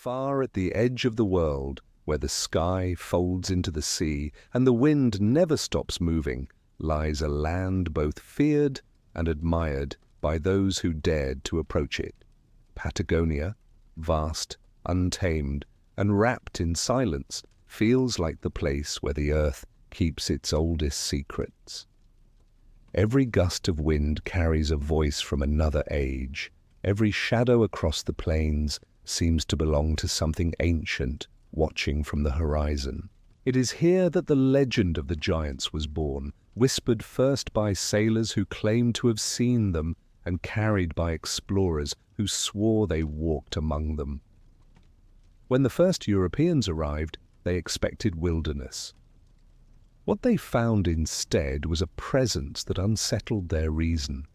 Far at the edge of the world, where the sky folds into the sea and the wind never stops moving, lies a land both feared and admired by those who dared to approach it. Patagonia, vast, untamed, and wrapped in silence, feels like the place where the earth keeps its oldest secrets. Every gust of wind carries a voice from another age. Every shadow across the plains seems to belong to something ancient, watching from the horizon. It is here that the legend of the giants was born, whispered first by sailors who claimed to have seen them and carried by explorers who swore they walked among them. When the first Europeans arrived, they expected wilderness. What they found instead was a presence that unsettled their reason.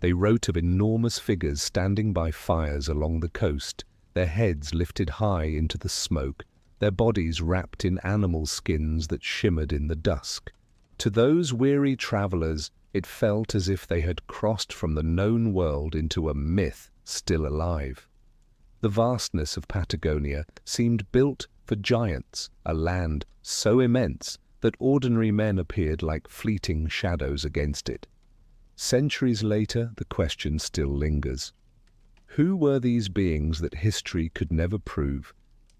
They wrote of enormous figures standing by fires along the coast, their heads lifted high into the smoke, their bodies wrapped in animal skins that shimmered in the dusk. To those weary travelers, it felt as if they had crossed from the known world into a myth still alive. The vastness of Patagonia seemed built for giants, a land so immense that ordinary men appeared like fleeting shadows against it. Centuries later, the question still lingers. Who were these beings that history could never prove,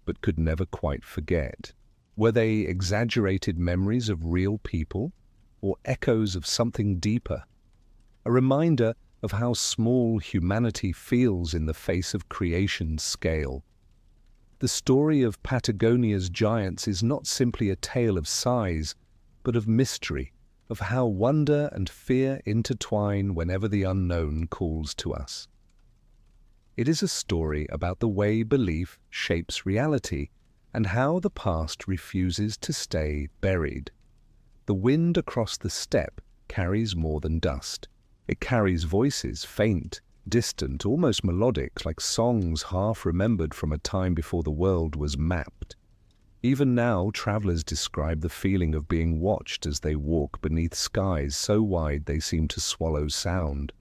but could never quite forget? Were they exaggerated memories of real people, or echoes of something deeper? A reminder of how small humanity feels in the face of creation's scale. The story of Patagonia's giants is not simply a tale of size, but of mystery, of how wonder and fear intertwine whenever the unknown calls to us. It is a story about the way belief shapes reality and how the past refuses to stay buried. The wind across the steppe carries more than dust. It carries voices, faint, distant, almost melodic, like songs half remembered from a time before the world was mapped. Even now, travelers describe the feeling of being watched as they walk beneath skies so wide they seem to swallow sound.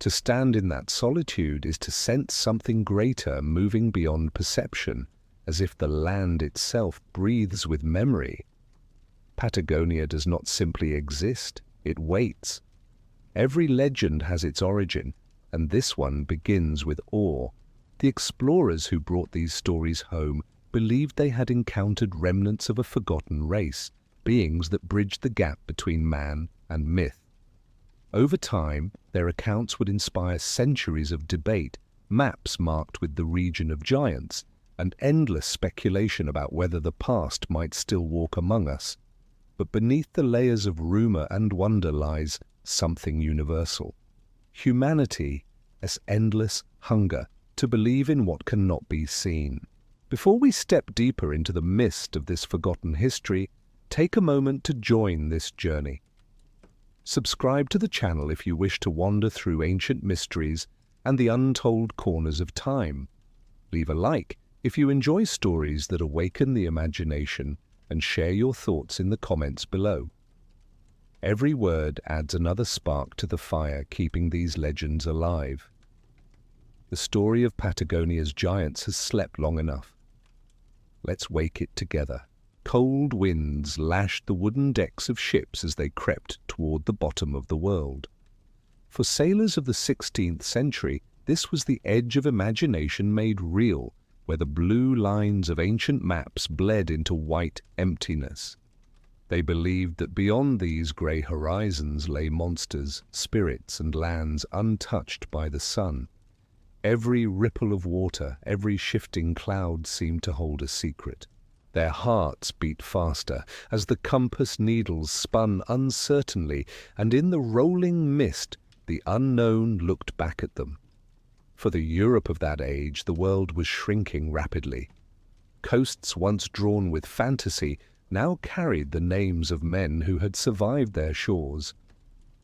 To stand in that solitude is to sense something greater moving beyond perception, as if the land itself breathes with memory. Patagonia does not simply exist, it waits. Every legend has its origin, and this one begins with awe. The explorers who brought these stories home believed they had encountered remnants of a forgotten race, beings that bridged the gap between man and myth. Over time, their accounts would inspire centuries of debate, maps marked with the region of giants, and endless speculation about whether the past might still walk among us. But beneath the layers of rumor and wonder lies something universal. Humanity, as endless hunger to believe in what cannot be seen. Before we step deeper into the mist of this forgotten history, take a moment to join this journey. Subscribe to the channel if you wish to wander through ancient mysteries and the untold corners of time. Leave a like if you enjoy stories that awaken the imagination, and share your thoughts in the comments below. Every word adds another spark to the fire keeping these legends alive. The story of Patagonia's giants has slept long enough. Let's wake it together. Cold winds lashed the wooden decks of ships as they crept toward the bottom of the world. For sailors of the 16th century, this was the edge of imagination made real, where the blue lines of ancient maps bled into white emptiness. They believed that beyond these grey horizons lay monsters, spirits, and lands untouched by the sun. Every ripple of water, every shifting cloud seemed to hold a secret. Their hearts beat faster as the compass needles spun uncertainly, and in the rolling mist, the unknown looked back at them. For the Europe of that age, the world was shrinking rapidly. Coasts once drawn with fantasy now carried the names of men who had survived their shores.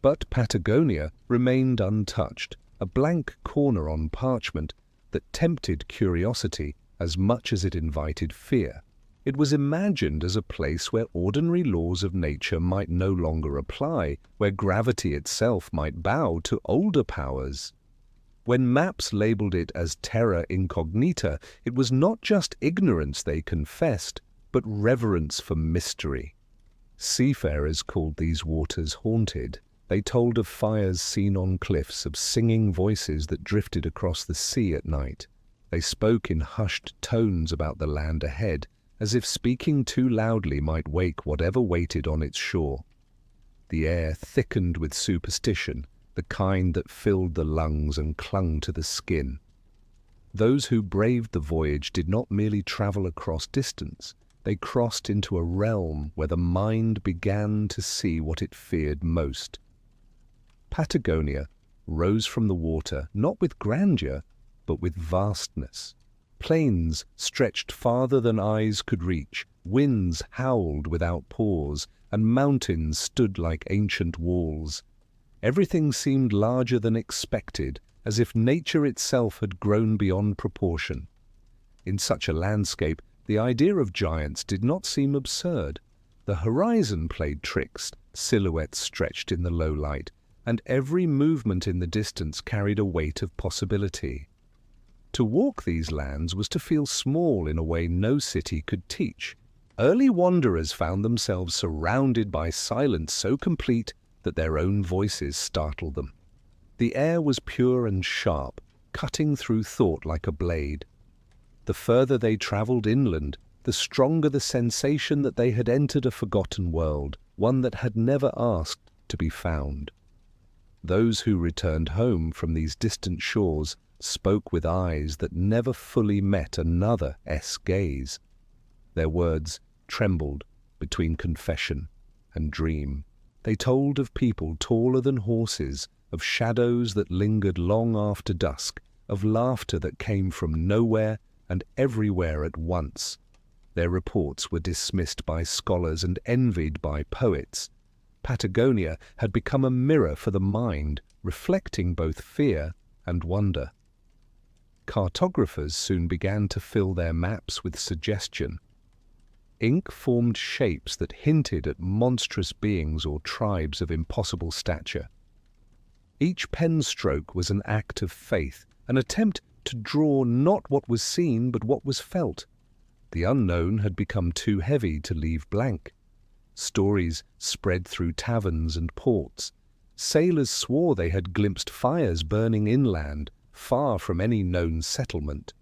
But Patagonia remained untouched, a blank corner on parchment that tempted curiosity as much as it invited fear. It was imagined as a place where ordinary laws of nature might no longer apply, where gravity itself might bow to older powers. When maps labeled it as terra incognita, it was not just ignorance they confessed, but reverence for mystery. Seafarers called these waters haunted. They told of fires seen on cliffs, of singing voices that drifted across the sea at night. They spoke in hushed tones about the land ahead, as if speaking too loudly might wake whatever waited on its shore. The air thickened with superstition, the kind that filled the lungs and clung to the skin. Those who braved the voyage did not merely travel across distance. They crossed into a realm where the mind began to see what it feared most. Patagonia rose from the water, not with grandeur, but with vastness. Plains stretched farther than eyes could reach, winds howled without pause, and mountains stood like ancient walls. Everything seemed larger than expected, as if nature itself had grown beyond proportion. In such a landscape, the idea of giants did not seem absurd. The horizon played tricks, silhouettes stretched in the low light, and every movement in the distance carried a weight of possibility. To walk these lands was to feel small in a way no city could teach. Early wanderers found themselves surrounded by silence so complete that their own voices startled them. The air was pure and sharp, cutting through thought like a blade. The further they traveled inland, the stronger the sensation that they had entered a forgotten world, one that had never asked to be found. Those who returned home from these distant shores spoke with eyes that never fully met another's gaze. Their words trembled between confession and dream. They told of people taller than horses, of shadows that lingered long after dusk, of laughter that came from nowhere and everywhere at once. Their reports were dismissed by scholars and envied by poets. Patagonia had become a mirror for the mind, reflecting both fear and wonder. Cartographers soon began to fill their maps with suggestion. Ink formed shapes that hinted at monstrous beings or tribes of impossible stature. Each pen stroke was an act of faith, an attempt to draw not what was seen but what was felt. The unknown had become too heavy to leave blank. Stories spread through taverns and ports. Sailors swore they had glimpsed fires burning inland, far from any known settlement.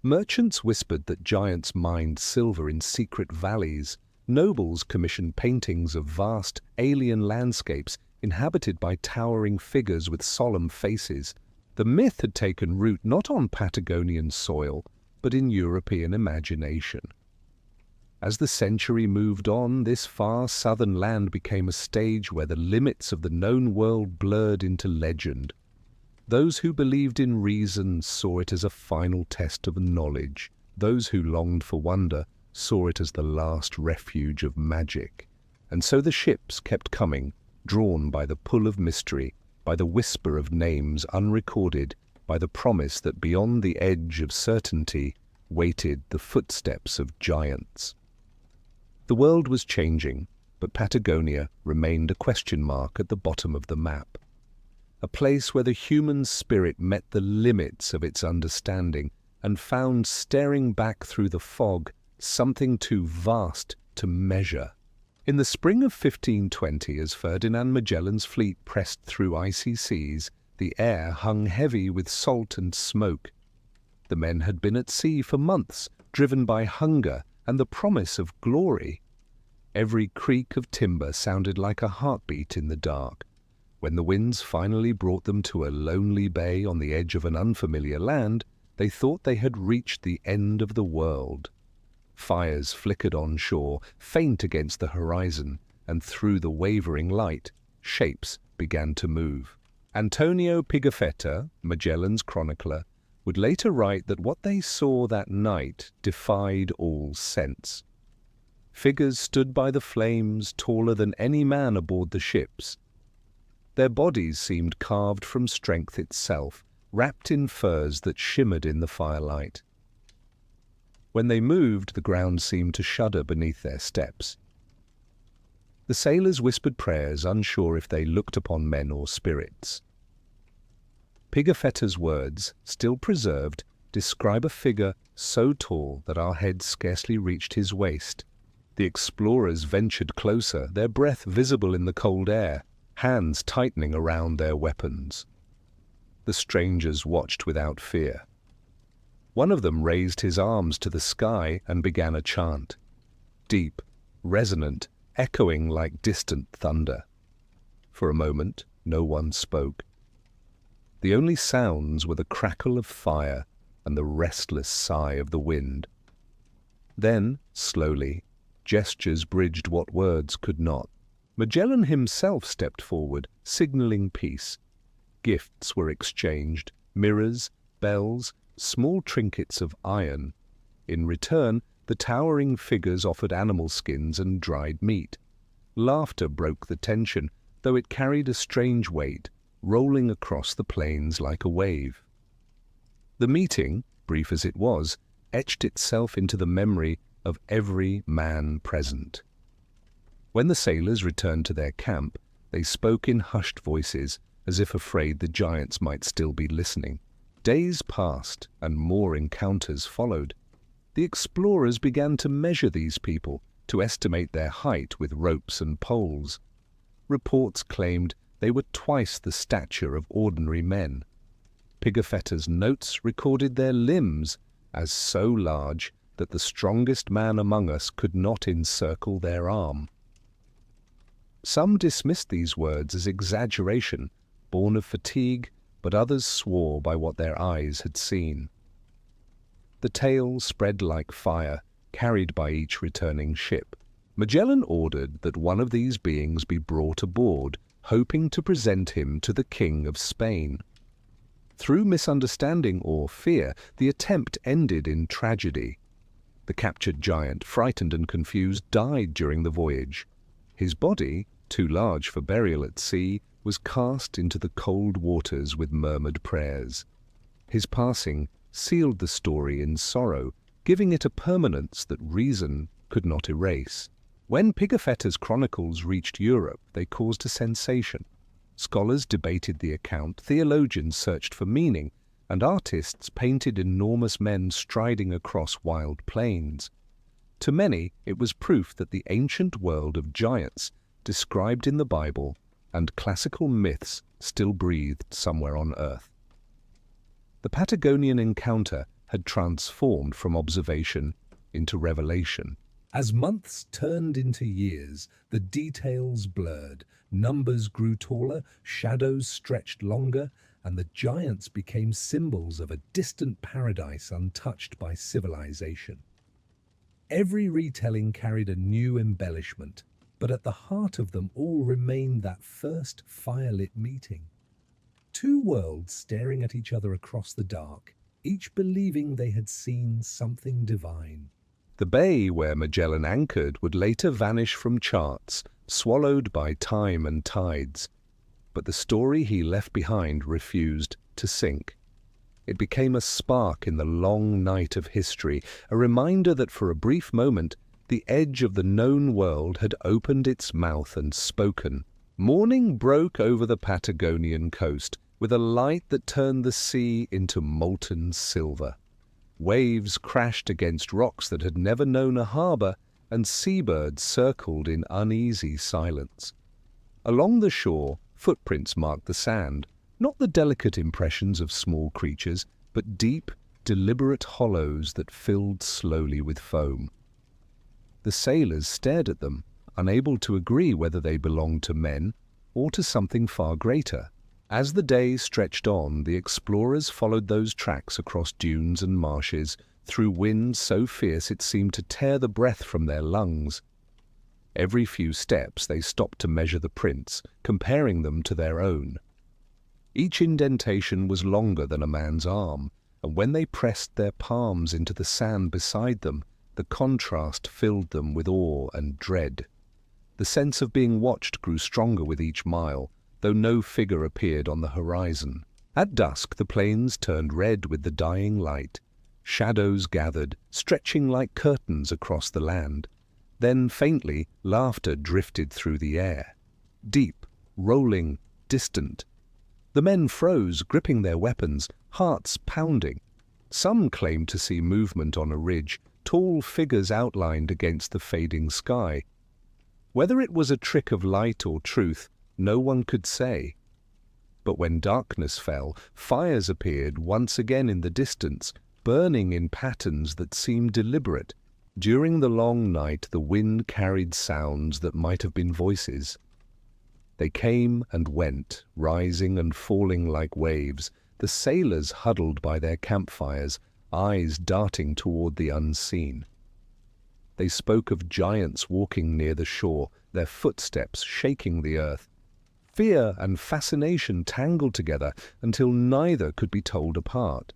Merchants whispered that giants mined silver in secret valleys. Nobles commissioned paintings of vast, alien landscapes inhabited by towering figures with solemn faces. The myth had taken root not on Patagonian soil, but in European imagination. As the century moved on, this far southern land became a stage where the limits of the known world blurred into legend. Those who believed in reason saw it as a final test of knowledge. Those who longed for wonder saw it as the last refuge of magic. And so the ships kept coming, drawn by the pull of mystery, by the whisper of names unrecorded, by the promise that beyond the edge of certainty waited the footsteps of giants. The world was changing, but Patagonia remained a question mark at the bottom of the map. A place where the human spirit met the limits of its understanding and found staring back through the fog something too vast to measure. In the spring of 1520, as Ferdinand Magellan's fleet pressed through icy seas, the air hung heavy with salt and smoke. The men had been at sea for months, driven by hunger and the promise of glory. Every creak of timber sounded like a heartbeat in the dark. When the winds finally brought them to a lonely bay on the edge of an unfamiliar land, they thought they had reached the end of the world. Fires flickered on shore, faint against the horizon, and through the wavering light, shapes began to move. Antonio Pigafetta, Magellan's chronicler, would later write that what they saw that night defied all sense. Figures stood by the flames, taller than any man aboard the ships. Their bodies seemed carved from strength itself, wrapped in furs that shimmered in the firelight. When they moved, the ground seemed to shudder beneath their steps. The sailors whispered prayers, unsure if they looked upon men or spirits. Pigafetta's words, still preserved, describe a figure so tall that our heads scarcely reached his waist. The explorers ventured closer, their breath visible in the cold air, hands tightening around their weapons. The strangers watched without fear. One of them raised his arms to the sky and began a chant, deep, resonant, echoing like distant thunder. For a moment, no one spoke. The only sounds were the crackle of fire and the restless sigh of the wind. Then, slowly, gestures bridged what words could not. Magellan himself stepped forward, signaling peace. Gifts were exchanged, mirrors, bells, small trinkets of iron. In return, the towering figures offered animal skins and dried meat. Laughter broke the tension, though it carried a strange weight, rolling across the plains like a wave. The meeting, brief as it was, etched itself into the memory of every man present. When the sailors returned to their camp, they spoke in hushed voices, as if afraid the giants might still be listening. Days passed, and more encounters followed. The explorers began to measure these people, to estimate their height with ropes and poles. Reports claimed they were twice the stature of ordinary men. Pigafetta's notes recorded their limbs as so large that the strongest man among us could not encircle their arm. Some dismissed these words as exaggeration, born of fatigue, but others swore by what their eyes had seen. The tale spread like fire, carried by each returning ship. Magellan ordered that one of these beings be brought aboard, hoping to present him to the King of Spain. Through misunderstanding or fear, the attempt ended in tragedy. The captured giant, frightened and confused, died during the voyage. His body, too large for burial at sea, was cast into the cold waters with murmured prayers. His passing sealed the story in sorrow, giving it a permanence that reason could not erase. When Pigafetta's chronicles reached Europe, they caused a sensation. Scholars debated the account, theologians searched for meaning, and artists painted enormous men striding across wild plains. To many, it was proof that the ancient world of giants, described in the Bible, and classical myths still breathed somewhere on Earth. The Patagonian encounter had transformed from observation into revelation. As months turned into years, the details blurred, numbers grew taller, shadows stretched longer, and the giants became symbols of a distant paradise untouched by civilization. Every retelling carried a new embellishment, but at the heart of them all remained that first firelit meeting. Two worlds staring at each other across the dark, each believing they had seen something divine. The bay where Magellan anchored would later vanish from charts, swallowed by time and tides. But the story he left behind refused to sink. It became a spark in the long night of history, a reminder that for a brief moment the edge of the known world had opened its mouth and spoken. Morning broke over the Patagonian coast, with a light that turned the sea into molten silver. Waves crashed against rocks that had never known a harbor, and seabirds circled in uneasy silence. Along the shore, footprints marked the sand, not the delicate impressions of small creatures, but deep, deliberate hollows that filled slowly with foam. The sailors stared at them, unable to agree whether they belonged to men or to something far greater. As the day stretched on, the explorers followed those tracks across dunes and marshes, through winds so fierce it seemed to tear the breath from their lungs. Every few steps they stopped to measure the prints, comparing them to their own. Each indentation was longer than a man's arm, and when they pressed their palms into the sand beside them, the contrast filled them with awe and dread. The sense of being watched grew stronger with each mile, though no figure appeared on the horizon. At dusk the plains turned red with the dying light. Shadows gathered, stretching like curtains across the land. Then, faintly, laughter drifted through the air. Deep, rolling, distant. The men froze, gripping their weapons, hearts pounding. Some claimed to see movement on a ridge, tall figures outlined against the fading sky. Whether it was a trick of light or truth, no one could say. But when darkness fell, fires appeared once again in the distance, burning in patterns that seemed deliberate. During the long night, the wind carried sounds that might have been voices. They came and went, rising and falling like waves, the sailors huddled by their campfires, eyes darting toward the unseen. They spoke of giants walking near the shore, their footsteps shaking the earth. Fear and fascination tangled together until neither could be told apart.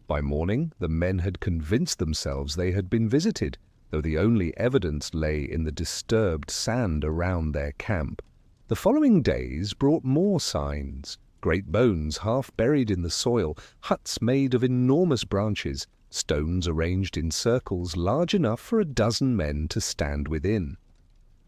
By morning, the men had convinced themselves they had been visited, though the only evidence lay in the disturbed sand around their camp. The following days brought more signs. Great bones half buried in the soil, huts made of enormous branches, stones arranged in circles large enough for 12 men to stand within.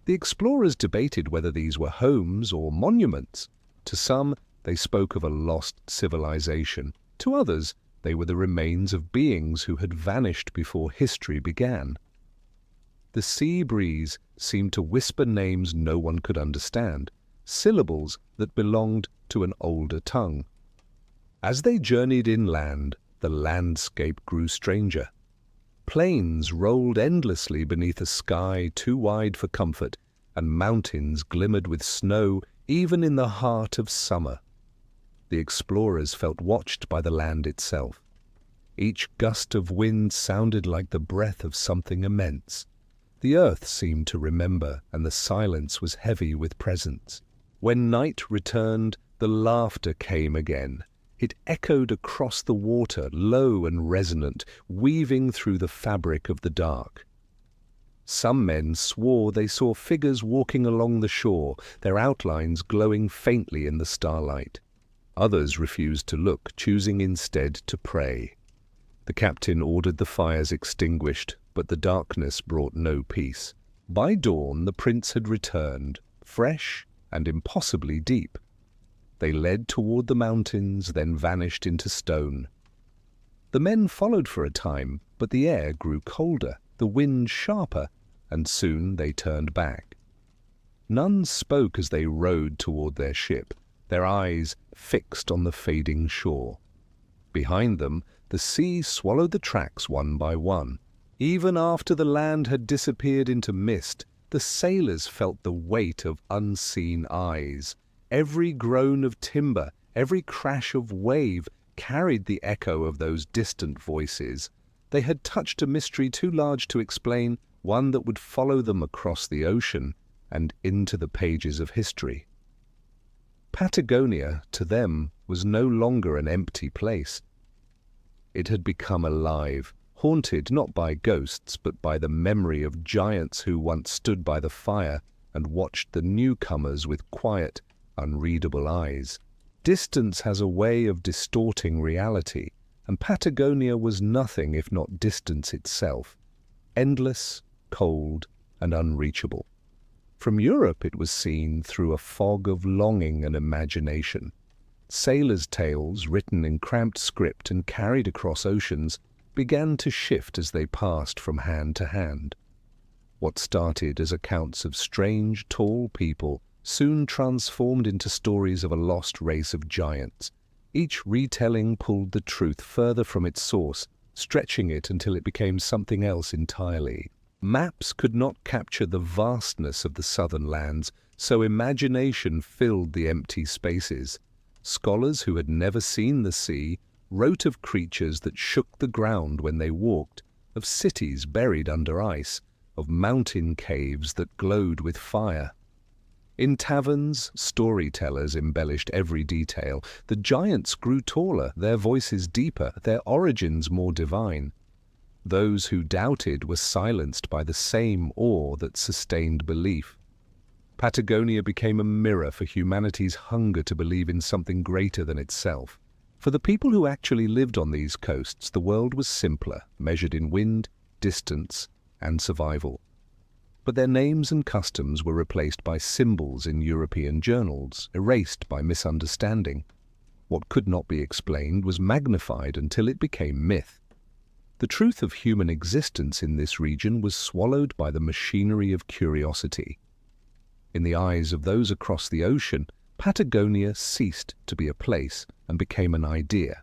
The explorers debated whether these were homes or monuments. To some, they spoke of a lost civilization. To others, they were the remains of beings who had vanished before history began. The sea breeze seemed to whisper names no one could understand, syllables that belonged to an older tongue. As they journeyed inland, the landscape grew stranger. Plains rolled endlessly beneath a sky too wide for comfort, and mountains glimmered with snow even in the heart of summer. The explorers felt watched by the land itself. Each gust of wind sounded like the breath of something immense. The earth seemed to remember, and the silence was heavy with presence. When night returned, the laughter came again. It echoed across the water, low and resonant, weaving through the fabric of the dark. Some men swore they saw figures walking along the shore, their outlines glowing faintly in the starlight. Others refused to look, choosing instead to pray. The captain ordered the fires extinguished, but the darkness brought no peace. By dawn, the prints had returned, fresh and impossibly deep. They led toward the mountains, then vanished into stone. The men followed for a time, but the air grew colder, the wind sharper, and soon they turned back. None spoke as they rowed toward their ship, their eyes fixed on the fading shore. Behind them, the sea swallowed the tracks one by one. Even after the land had disappeared into mist, the sailors felt the weight of unseen eyes. Every groan of timber, every crash of wave carried the echo of those distant voices. They had touched a mystery too large to explain, one that would follow them across the ocean and into the pages of history. Patagonia, to them, was no longer an empty place. It had become alive, haunted not by ghosts but by the memory of giants who once stood by the fire and watched the newcomers with quiet, unreadable eyes. Distance has a way of distorting reality, and Patagonia was nothing if not distance itself, endless, cold, and unreachable. From Europe it was seen through a fog of longing and imagination. Sailors' tales, written in cramped script and carried across oceans, began to shift as they passed from hand to hand. What started as accounts of strange, tall people soon transformed into stories of a lost race of giants. Each retelling pulled the truth further from its source, stretching it until it became something else entirely. Maps could not capture the vastness of the southern lands, so imagination filled the empty spaces. Scholars who had never seen the sea wrote of creatures that shook the ground when they walked, of cities buried under ice, of mountain caves that glowed with fire. In taverns, storytellers embellished every detail. The giants grew taller, their voices deeper, their origins more divine. Those who doubted were silenced by the same awe that sustained belief. Patagonia became a mirror for humanity's hunger to believe in something greater than itself. For the people who actually lived on these coasts, the world was simpler, measured in wind, distance, and survival. But their names and customs were replaced by symbols in European journals, erased by misunderstanding. What could not be explained was magnified until it became myth. The truth of human existence in this region was swallowed by the machinery of curiosity. In the eyes of those across the ocean, Patagonia ceased to be a place and became an idea,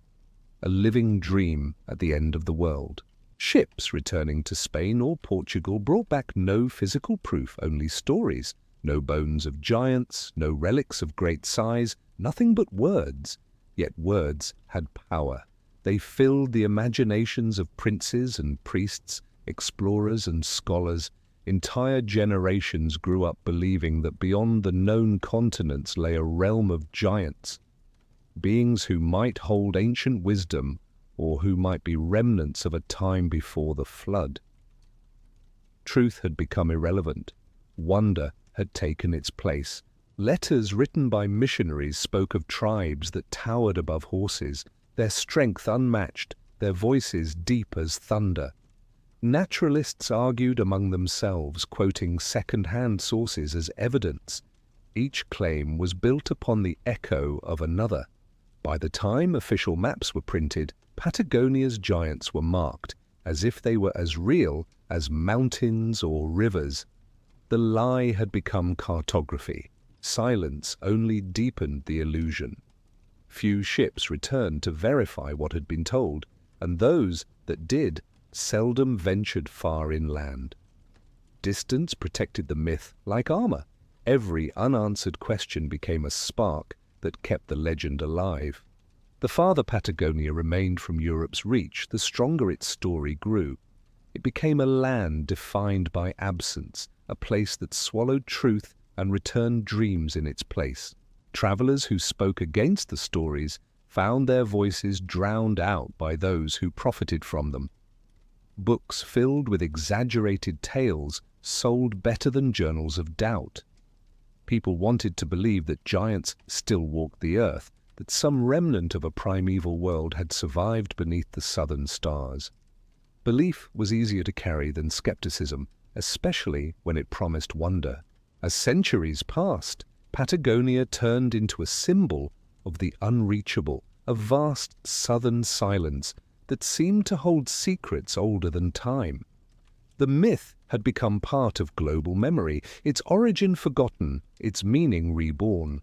a living dream at the end of the world. Ships returning to Spain or Portugal brought back no physical proof, only stories, no bones of giants, no relics of great size, nothing but words. Yet words had power. They filled the imaginations of princes and priests, explorers and scholars. Entire generations grew up believing that beyond the known continents lay a realm of giants, beings who might hold ancient wisdom or who might be remnants of a time before the flood. Truth had become irrelevant. Wonder had taken its place. Letters written by missionaries spoke of tribes that towered above horses, their strength unmatched, their voices deep as thunder. Naturalists argued among themselves, quoting second-hand sources as evidence. Each claim was built upon the echo of another. By the time official maps were printed, Patagonia's giants were marked, as if they were as real as mountains or rivers. The lie had become cartography. Silence only deepened the illusion. Few ships returned to verify what had been told, and those that did seldom ventured far inland. Distance protected the myth like armor. Every unanswered question became a spark that kept the legend alive. The farther Patagonia remained from Europe's reach, the stronger its story grew. It became a land defined by absence, a place that swallowed truth and returned dreams in its place. Travelers who spoke against the stories found their voices drowned out by those who profited from them. Books filled with exaggerated tales sold better than journals of doubt. People wanted to believe that giants still walked the earth, that some remnant of a primeval world had survived beneath the southern stars. Belief was easier to carry than skepticism, especially when it promised wonder. As centuries passed, Patagonia turned into a symbol of the unreachable, a vast southern silence that seemed to hold secrets older than time. The myth had become part of global memory, its origin forgotten, its meaning reborn.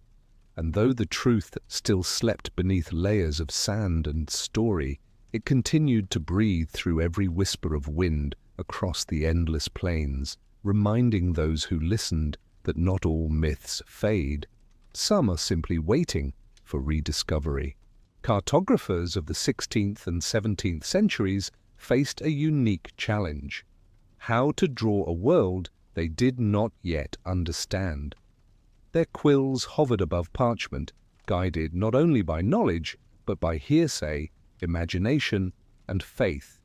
And though the truth still slept beneath layers of sand and story, it continued to breathe through every whisper of wind across the endless plains, reminding those who listened that not all myths fade. Some are simply waiting for rediscovery. Cartographers of the 16th and 17th centuries faced a unique challenge: how to draw a world they did not yet understand. Their quills hovered above parchment, guided not only by knowledge, but by hearsay, imagination, and faith.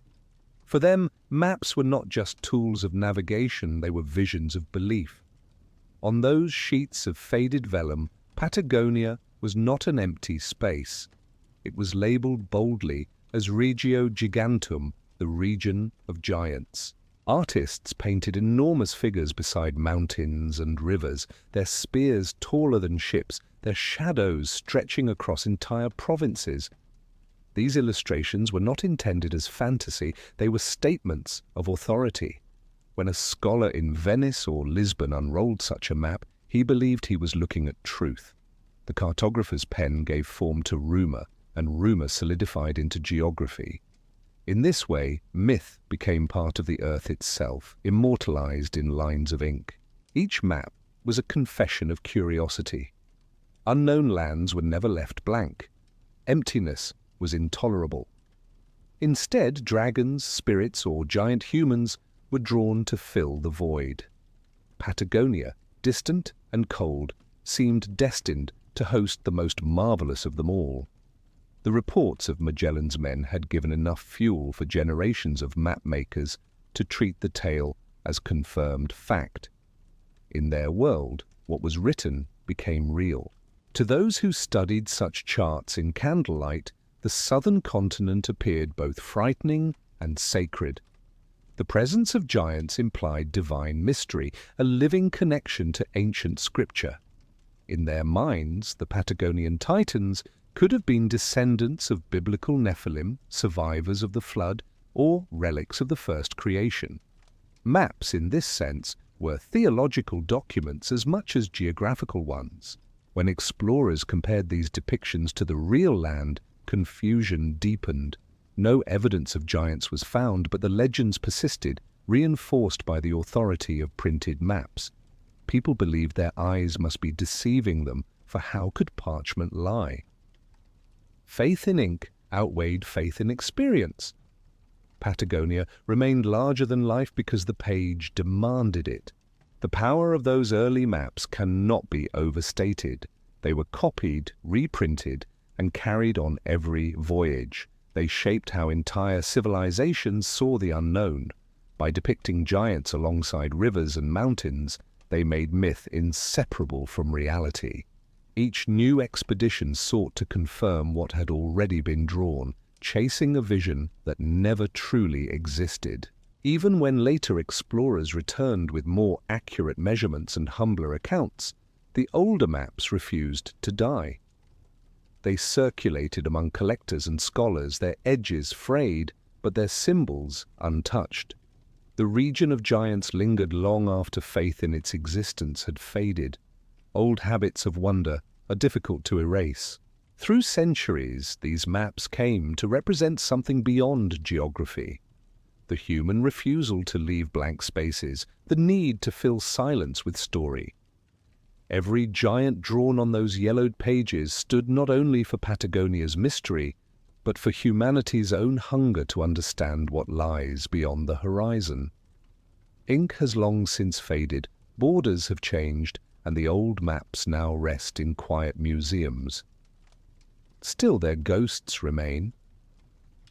For them, maps were not just tools of navigation, they were visions of belief. On those sheets of faded vellum, Patagonia was not an empty space. It was labeled boldly as Regio Gigantum, the region of giants. Artists painted enormous figures beside mountains and rivers, their spears taller than ships, their shadows stretching across entire provinces. These illustrations were not intended as fantasy, they were statements of authority. When a scholar in Venice or Lisbon unrolled such a map, he believed he was looking at truth. The cartographer's pen gave form to rumor, and rumor solidified into geography. In this way, myth became part of the earth itself, immortalized in lines of ink. Each map was a confession of curiosity. Unknown lands were never left blank. Emptiness was intolerable. Instead, dragons, spirits, or giant humans were drawn to fill the void. Patagonia, distant and cold, seemed destined to host the most marvelous of them all. The reports of Magellan's men had given enough fuel for generations of map-makers to treat the tale as confirmed fact. In their world, what was written became real. To those who studied such charts in candlelight, the southern continent appeared both frightening and sacred. The presence of giants implied divine mystery, a living connection to ancient scripture. In their minds, the Patagonian Titans could have been descendants of biblical Nephilim, survivors of the flood, or relics of the first creation. Maps, in this sense, were theological documents as much as geographical ones. When explorers compared these depictions to the real land, confusion deepened. No evidence of giants was found, but the legends persisted, reinforced by the authority of printed maps. People believed their eyes must be deceiving them, for how could parchment lie? Faith in ink outweighed faith in experience. Patagonia remained larger than life because the page demanded it. The power of those early maps cannot be overstated. They were copied, reprinted, and carried on every voyage. They shaped how entire civilizations saw the unknown. By depicting giants alongside rivers and mountains, they made myth inseparable from reality. Each new expedition sought to confirm what had already been drawn, chasing a vision that never truly existed. Even when later explorers returned with more accurate measurements and humbler accounts, the older maps refused to die. They circulated among collectors and scholars, their edges frayed, but their symbols untouched. The region of giants lingered long after faith in its existence had faded. Old habits of wonder are difficult to erase. Through centuries, these maps came to represent something beyond geography. The human refusal to leave blank spaces, the need to fill silence with story. Every giant drawn on those yellowed pages stood not only for Patagonia's mystery, but for humanity's own hunger to understand what lies beyond the horizon. Ink has long since faded, borders have changed, and the old maps now rest in quiet museums. Still, their ghosts remain.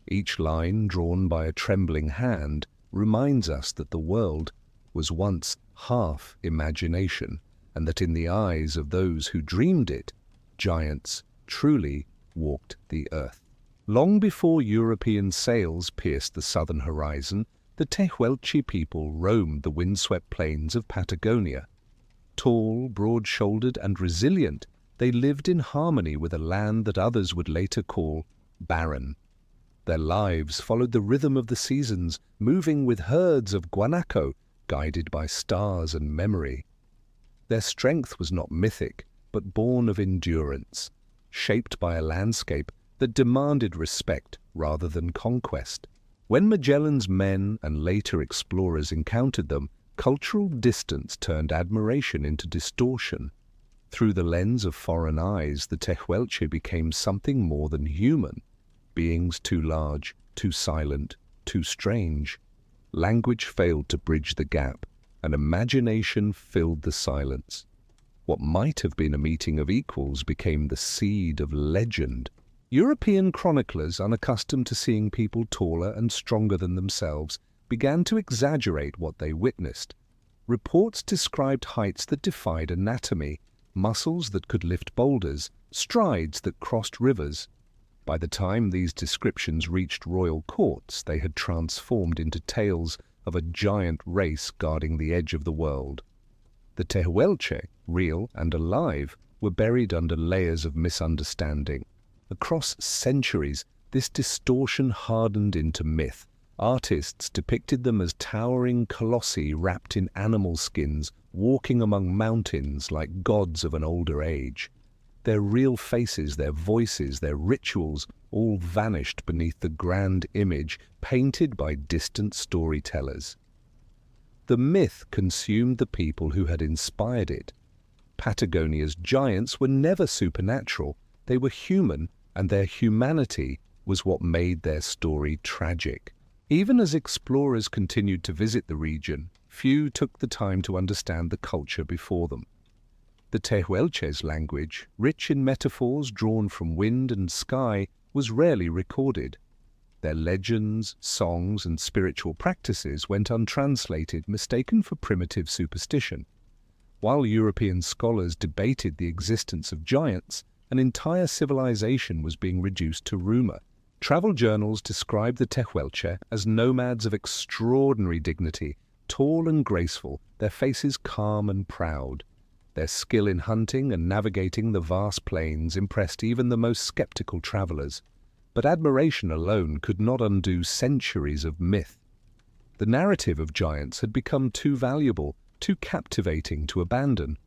Each line, drawn by a trembling hand, reminds us that the world was once half imagination, and that in the eyes of those who dreamed it, giants truly walked the earth. Long before European sails pierced the southern horizon, the Tehuelche people roamed the windswept plains of Patagonia. Tall, broad-shouldered, and resilient, they lived in harmony with a land that others would later call barren. Their lives followed the rhythm of the seasons, moving with herds of guanaco, guided by stars and memory. Their strength was not mythic, but born of endurance, shaped by a landscape that demanded respect rather than conquest. When Magellan's men and later explorers encountered them, cultural distance turned admiration into distortion. Through the lens of foreign eyes, the Tehuelche became something more than human. Beings too large, too silent, too strange. Language failed to bridge the gap, and imagination filled the silence. What might have been a meeting of equals became the seed of legend. European chroniclers, unaccustomed to seeing people taller and stronger than themselves, began to exaggerate what they witnessed. Reports described heights that defied anatomy, muscles that could lift boulders, strides that crossed rivers. By the time these descriptions reached royal courts, they had transformed into tales of a giant race guarding the edge of the world. The Tehuelche, real and alive, were buried under layers of misunderstanding. Across centuries, this distortion hardened into myth. Artists depicted them as towering colossi wrapped in animal skins, walking among mountains like gods of an older age. Their real faces, their voices, their rituals, all vanished beneath the grand image painted by distant storytellers. The myth consumed the people who had inspired it. Patagonia's giants were never supernatural. They were human, and their humanity was what made their story tragic. Even as explorers continued to visit the region, few took the time to understand the culture before them. The Tehuelche's language, rich in metaphors drawn from wind and sky, was rarely recorded. Their legends, songs, and spiritual practices went untranslated, mistaken for primitive superstition. While European scholars debated the existence of giants, an entire civilization was being reduced to rumor. Travel journals described the Tehuelche as nomads of extraordinary dignity, tall and graceful, their faces calm and proud. Their skill in hunting and navigating the vast plains impressed even the most skeptical travelers. But admiration alone could not undo centuries of myth. The narrative of giants had become too valuable, too captivating to abandon.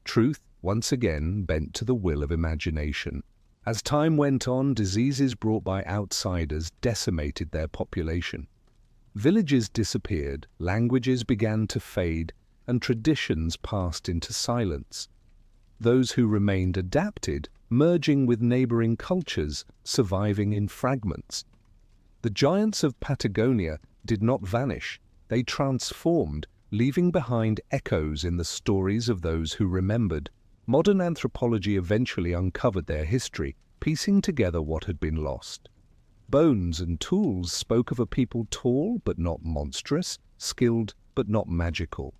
Truth once again bent to the will of imagination. As time went on, diseases brought by outsiders decimated their population. Villages disappeared, languages began to fade, and traditions passed into silence. Those who remained adapted, merging with neighboring cultures, surviving in fragments. The giants of Patagonia did not vanish. They transformed, leaving behind echoes in the stories of those who remembered. Modern anthropology eventually uncovered their history, piecing together what had been lost. Bones and tools spoke of a people tall but not monstrous, skilled but not magical.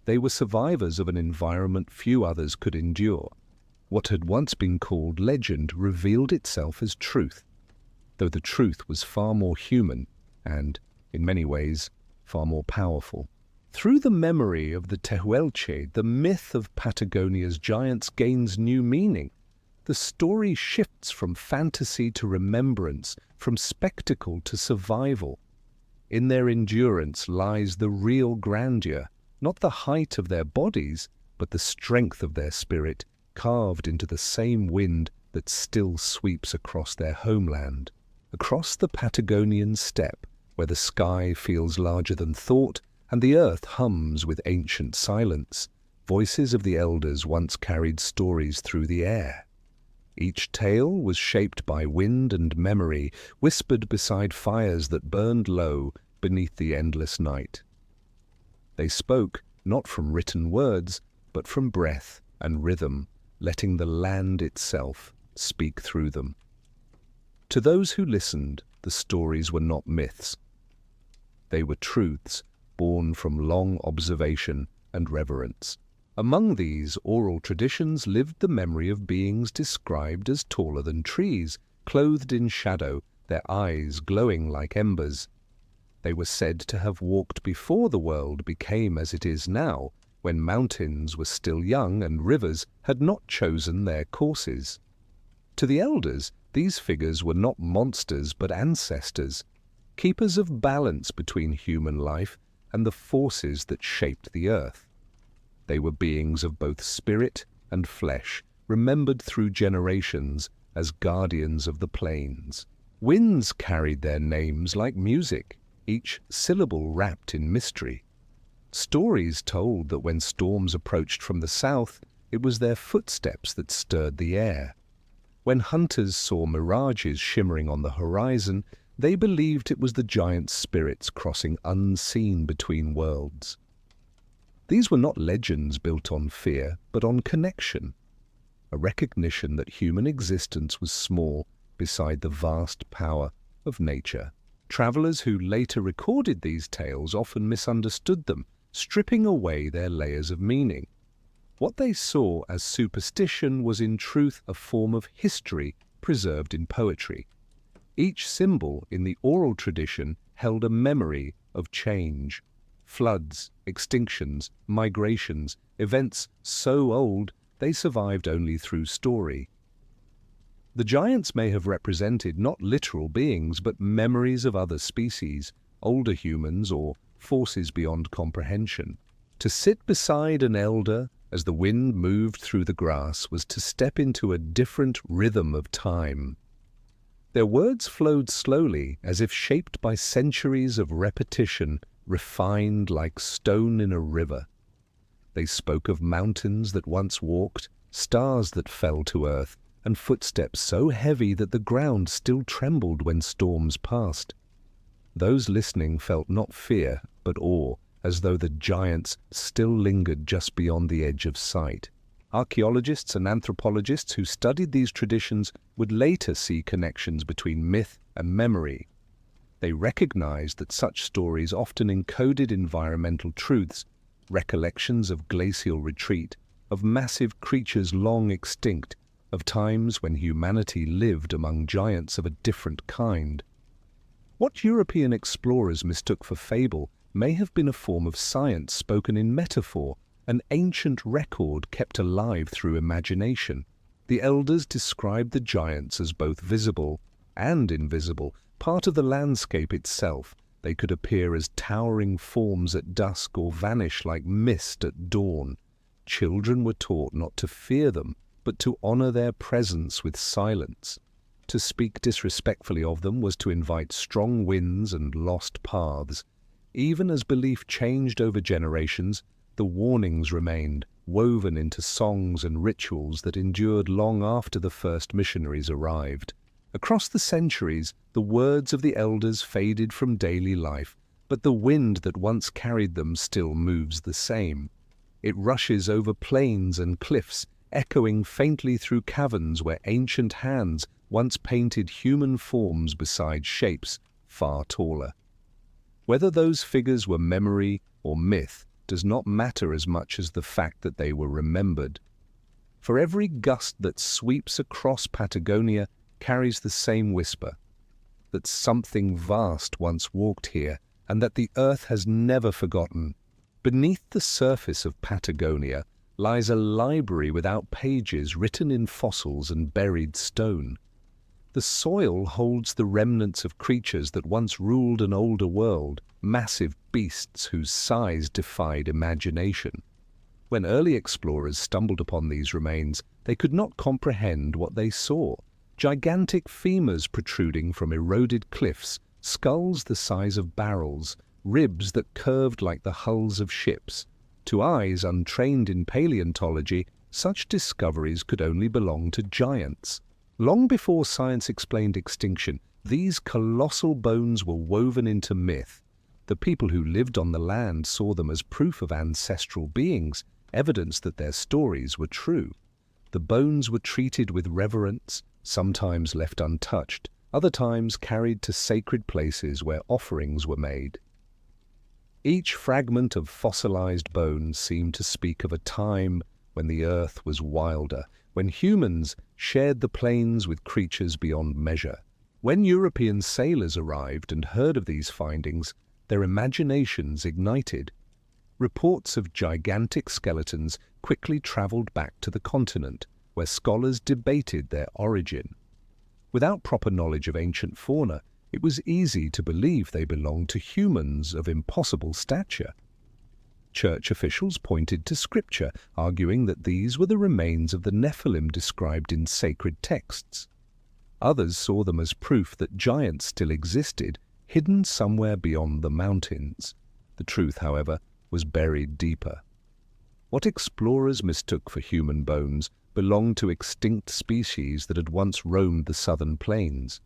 They were survivors of an environment few others could endure. What had once been called legend revealed itself as truth, though the truth was far more human and, in many ways, far more powerful. Through the memory of the Tehuelche, the myth of Patagonia's giants gains new meaning. The story shifts from fantasy to remembrance, from spectacle to survival. In their endurance lies the real grandeur, not the height of their bodies, but the strength of their spirit, carved into the same wind that still sweeps across their homeland. Across the Patagonian steppe, where the sky feels larger than thought, and the earth hums with ancient silence, voices of the elders once carried stories through the air. Each tale was shaped by wind and memory, whispered beside fires that burned low beneath the endless night. They spoke not from written words, but from breath and rhythm, letting the land itself speak through them. To those who listened, the stories were not myths. They were truths born from long observation and reverence. Among these oral traditions lived the memory of beings described as taller than trees, clothed in shadow, their eyes glowing like embers. They were said to have walked before the world became as it is now, when mountains were still young and rivers had not chosen their courses. To the elders, these figures were not monsters but ancestors, keepers of balance between human life and the forces that shaped the earth. They were beings of both spirit and flesh, remembered through generations as guardians of the plains. Winds carried their names like music, each syllable wrapped in mystery. Stories told that when storms approached from the south, it was their footsteps that stirred the air. When hunters saw mirages shimmering on the horizon, they believed it was the giant spirits crossing unseen between worlds. These were not legends built on fear, but on connection, a recognition that human existence was small beside the vast power of nature. Travelers who later recorded these tales often misunderstood them, stripping away their layers of meaning. What they saw as superstition was in truth a form of history preserved in poetry. Each symbol in the oral tradition held a memory of change. Floods, extinctions, migrations, events so old they survived only through story. The giants may have represented not literal beings, but memories of other species, older humans, or forces beyond comprehension. To sit beside an elder as the wind moved through the grass was to step into a different rhythm of time. Their words flowed slowly, as if shaped by centuries of repetition, refined like stone in a river. They spoke of mountains that once walked, stars that fell to earth, and footsteps so heavy that the ground still trembled when storms passed. Those listening felt not fear, but awe, as though the giants still lingered just beyond the edge of sight. Archaeologists and anthropologists who studied these traditions would later see connections between myth and memory. They recognized that such stories often encoded environmental truths, recollections of glacial retreat, of massive creatures long extinct, of times when humanity lived among giants of a different kind. What European explorers mistook for fable may have been a form of science spoken in metaphor, an ancient record kept alive through imagination. The elders described the giants as both visible and invisible, part of the landscape itself. They could appear as towering forms at dusk or vanish like mist at dawn. Children were taught not to fear them, but to honor their presence with silence. To speak disrespectfully of them was to invite strong winds and lost paths. Even as belief changed over generations, the warnings remained, woven into songs and rituals that endured long after the first missionaries arrived. Across the centuries, the words of the elders faded from daily life, but the wind that once carried them still moves the same. It rushes over plains and cliffs, echoing faintly through caverns where ancient hands once painted human forms beside shapes far taller. Whether those figures were memory or myth does not matter as much as the fact that they were remembered. For every gust that sweeps across Patagonia carries the same whisper, that something vast once walked here and that the earth has never forgotten. Beneath the surface of Patagonia lies a library without pages, written in fossils and buried stone. The soil holds the remnants of creatures that once ruled an older world, massive beasts whose size defied imagination. When early explorers stumbled upon these remains, they could not comprehend what they saw. Gigantic femurs protruding from eroded cliffs, skulls the size of barrels, ribs that curved like the hulls of ships. To eyes untrained in paleontology, such discoveries could only belong to giants. Long before science explained extinction, these colossal bones were woven into myth. The people who lived on the land saw them as proof of ancestral beings, evidence that their stories were true. The bones were treated with reverence, sometimes left untouched, other times carried to sacred places where offerings were made. Each fragment of fossilized bone seemed to speak of a time when the earth was wilder, when humans shared the plains with creatures beyond measure. When European sailors arrived and heard of these findings, their imaginations ignited. Reports of gigantic skeletons quickly traveled back to the continent, where scholars debated their origin. Without proper knowledge of ancient fauna, it was easy to believe they belonged to humans of impossible stature. Church officials pointed to scripture, arguing that these were the remains of the Nephilim described in sacred texts. Others saw them as proof that giants still existed, hidden somewhere beyond the mountains. The truth, however, was buried deeper. What explorers mistook for human bones belonged to extinct species that had once roamed the southern plains.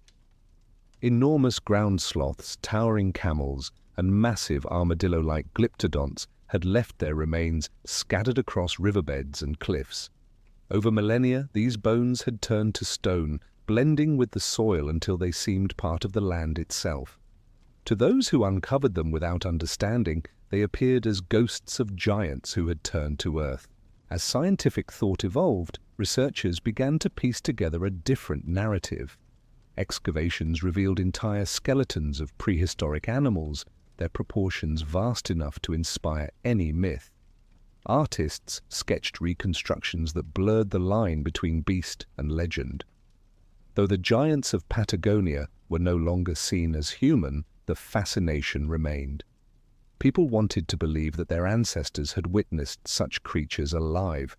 Enormous ground sloths, towering camels, and massive armadillo-like glyptodonts had left their remains scattered across riverbeds and cliffs. Over millennia, these bones had turned to stone, blending with the soil until they seemed part of the land itself. To those who uncovered them without understanding, they appeared as ghosts of giants who had turned to earth. As scientific thought evolved, researchers began to piece together a different narrative. Excavations revealed entire skeletons of prehistoric animals, their proportions vast enough to inspire any myth. Artists sketched reconstructions that blurred the line between beast and legend. Though the giants of Patagonia were no longer seen as human, the fascination remained. People wanted to believe that their ancestors had witnessed such creatures alive,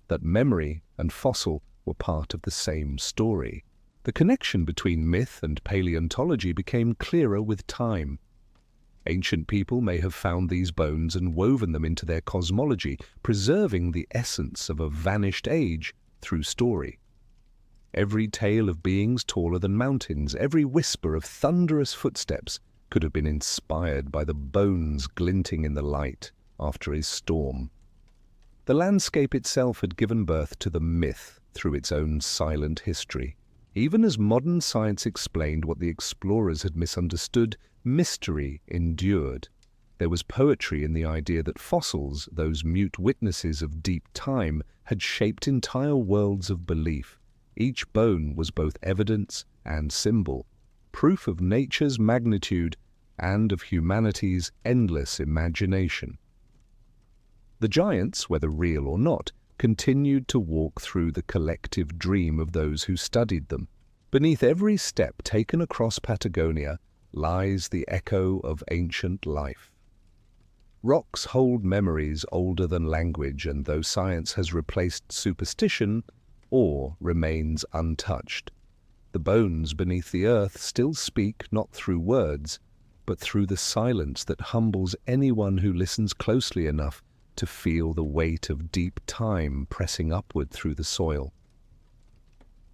that memory and fossil were part of the same story. The connection between myth and paleontology became clearer with time. Ancient people may have found these bones and woven them into their cosmology, preserving the essence of a vanished age through story. Every tale of beings taller than mountains, every whisper of thunderous footsteps could have been inspired by the bones glinting in the light after a storm. The landscape itself had given birth to the myth through its own silent history. Even as modern science explained what the explorers had misunderstood, mystery endured. There was poetry in the idea that fossils, those mute witnesses of deep time, had shaped entire worlds of belief. Each bone was both evidence and symbol, proof of nature's magnitude and of humanity's endless imagination. The giants, whether real or not, continued to walk through the collective dream of those who studied them. Beneath every step taken across Patagonia lies the echo of ancient life. Rocks hold memories older than language, and though science has replaced superstition, awe remains untouched. The bones beneath the earth still speak not through words, but through the silence that humbles anyone who listens closely enough to feel the weight of deep time pressing upward through the soil.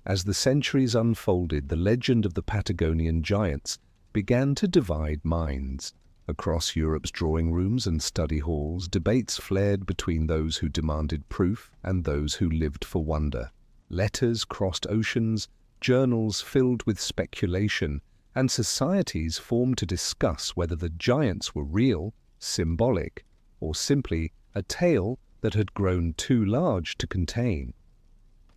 As the centuries unfolded, the legend of the Patagonian giants began to divide minds. Across Europe's drawing rooms and study halls, debates flared between those who demanded proof and those who lived for wonder. Letters crossed oceans, journals filled with speculation, and societies formed to discuss whether the giants were real, symbolic, or simply a tale that had grown too large to contain.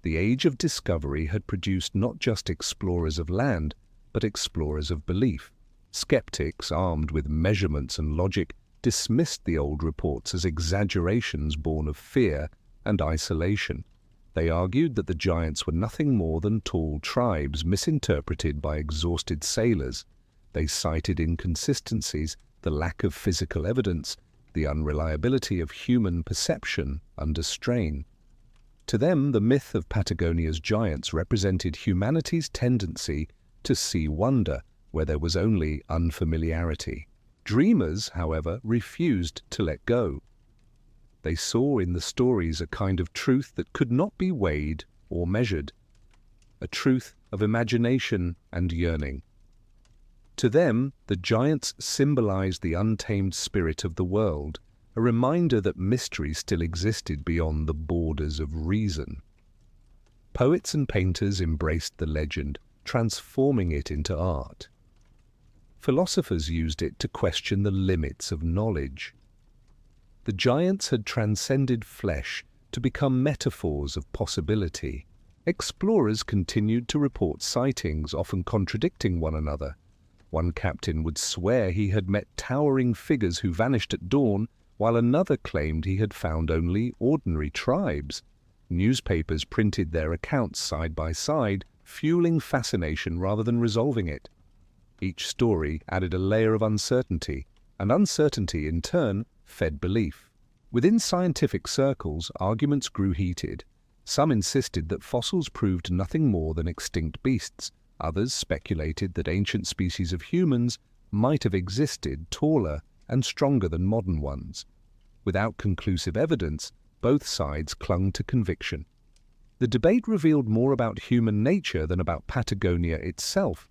The age of discovery had produced not just explorers of land, but explorers of belief. Skeptics, armed with measurements and logic, dismissed the old reports as exaggerations born of fear and isolation. They argued that the giants were nothing more than tall tribes misinterpreted by exhausted sailors. They cited inconsistencies, the lack of physical evidence, the unreliability of human perception under strain. To them, the myth of Patagonia's giants represented humanity's tendency to see wonder where there was only unfamiliarity. Dreamers, however, refused to let go. They saw in the stories a kind of truth that could not be weighed or measured, a truth of imagination and yearning. To them, the giants symbolized the untamed spirit of the world, a reminder that mystery still existed beyond the borders of reason. Poets and painters embraced the legend, transforming it into art. Philosophers used it to question the limits of knowledge. The giants had transcended flesh to become metaphors of possibility. Explorers continued to report sightings, often contradicting one another. One captain would swear he had met towering figures who vanished at dawn, while another claimed he had found only ordinary tribes. Newspapers printed their accounts side by side, fueling fascination rather than resolving it. Each story added a layer of uncertainty, and uncertainty, in turn, fed belief. Within scientific circles, arguments grew heated. Some insisted that fossils proved nothing more than extinct beasts. Others speculated that ancient species of humans might have existed taller and stronger than modern ones. Without conclusive evidence, both sides clung to conviction. The debate revealed more about human nature than about Patagonia itself,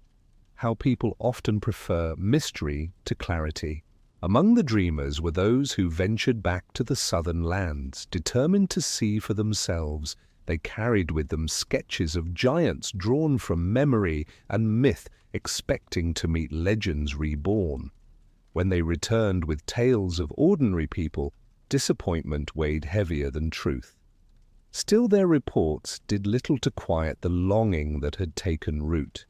how people often prefer mystery to clarity. Among the dreamers were those who ventured back to the southern lands, determined to see for themselves. They carried with them sketches of giants drawn from memory and myth, expecting to meet legends reborn. When they returned with tales of ordinary people, disappointment weighed heavier than truth. Still, their reports did little to quiet the longing that had taken root.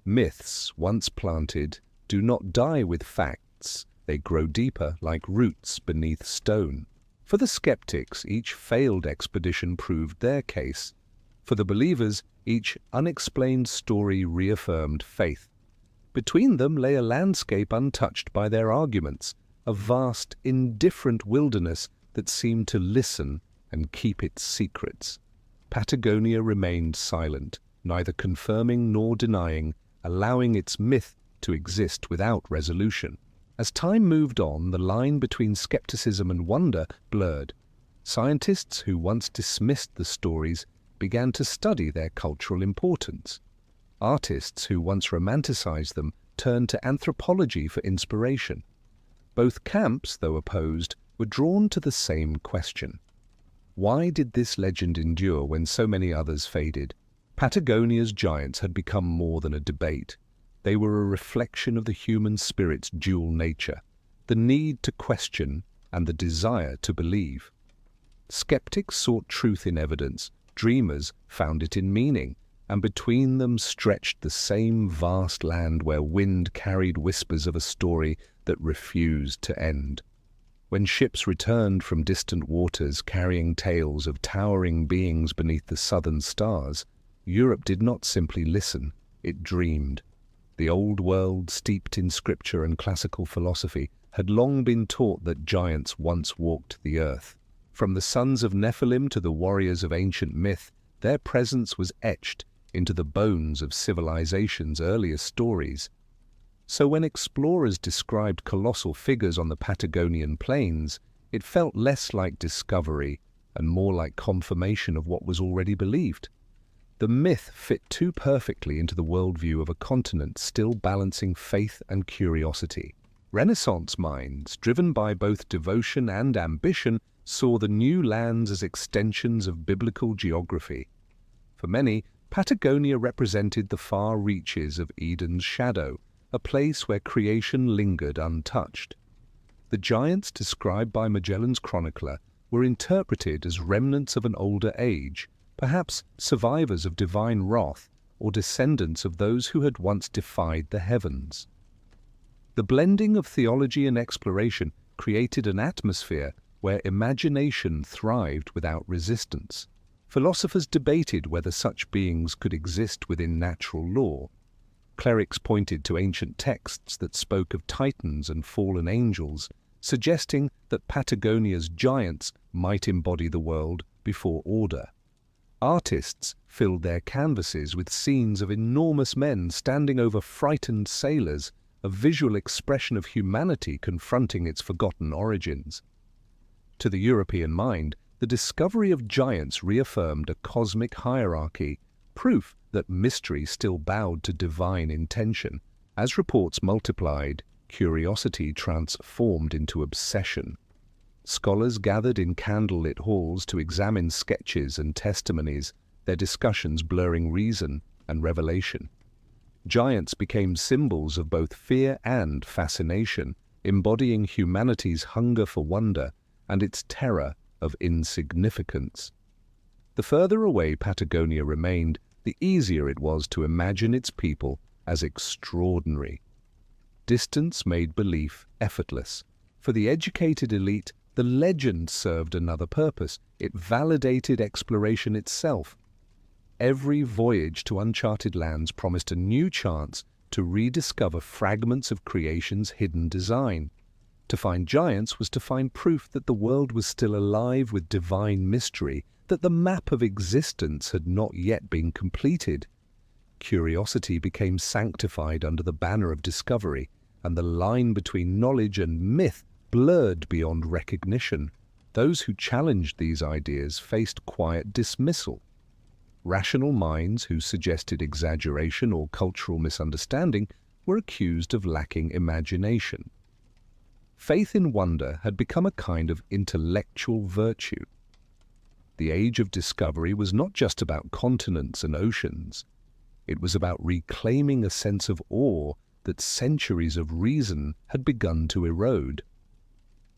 Myths, once planted, do not die with facts. They grow deeper like roots beneath stone. For the skeptics, each failed expedition proved their case. For the believers, each unexplained story reaffirmed faith. Between them lay a landscape untouched by their arguments, a vast, indifferent wilderness that seemed to listen and keep its secrets. Patagonia remained silent, neither confirming nor denying, allowing its myth to exist without resolution. As time moved on, the line between skepticism and wonder blurred. Scientists who once dismissed the stories began to study their cultural importance. Artists who once romanticized them turned to anthropology for inspiration. Both camps, though opposed, were drawn to the same question. Why did this legend endure when so many others faded? Patagonia's giants had become more than a debate. They were a reflection of the human spirit's dual nature, the need to question and the desire to believe. Skeptics sought truth in evidence, dreamers found it in meaning, and between them stretched the same vast land where wind carried whispers of a story that refused to end. When ships returned from distant waters carrying tales of towering beings beneath the southern stars, Europe did not simply listen, it dreamed. The old world, steeped in scripture and classical philosophy, had long been taught that giants once walked the earth. From the sons of Nephilim to the warriors of ancient myth, their presence was etched into the bones of civilization's earliest stories. So when explorers described colossal figures on the Patagonian plains, it felt less like discovery and more like confirmation of what was already believed. The myth fit too perfectly into the worldview of a continent still balancing faith and curiosity. Renaissance minds, driven by both devotion and ambition, saw the new lands as extensions of biblical geography. For many, Patagonia represented the far reaches of Eden's shadow, a place where creation lingered untouched. The giants described by Magellan's chronicler were interpreted as remnants of an older age, perhaps survivors of divine wrath or descendants of those who had once defied the heavens. The blending of theology and exploration created an atmosphere where imagination thrived without resistance. Philosophers debated whether such beings could exist within natural law. Clerics pointed to ancient texts that spoke of titans and fallen angels, suggesting that Patagonia's giants might embody the world before order. Artists filled their canvases with scenes of enormous men standing over frightened sailors, a visual expression of humanity confronting its forgotten origins. To the European mind, the discovery of giants reaffirmed a cosmic hierarchy, proof that mystery still bowed to divine intention. As reports multiplied, curiosity transformed into obsession. Scholars gathered in candlelit halls to examine sketches and testimonies, their discussions blurring reason and revelation. Giants became symbols of both fear and fascination, embodying humanity's hunger for wonder and its terror of insignificance. The further away Patagonia remained, the easier it was to imagine its people as extraordinary. Distance made belief effortless. For the educated elite, the legend served another purpose. It validated exploration itself. Every voyage to uncharted lands promised a new chance to rediscover fragments of creation's hidden design. To find giants was to find proof that the world was still alive with divine mystery, that the map of existence had not yet been completed. Curiosity became sanctified under the banner of discovery, and the line between knowledge and myth blurred beyond recognition. Those who challenged these ideas faced quiet dismissal. Rational minds who suggested exaggeration or cultural misunderstanding were accused of lacking imagination. Faith in wonder had become a kind of intellectual virtue. The age of discovery was not just about continents and oceans. It was about reclaiming a sense of awe that centuries of reason had begun to erode.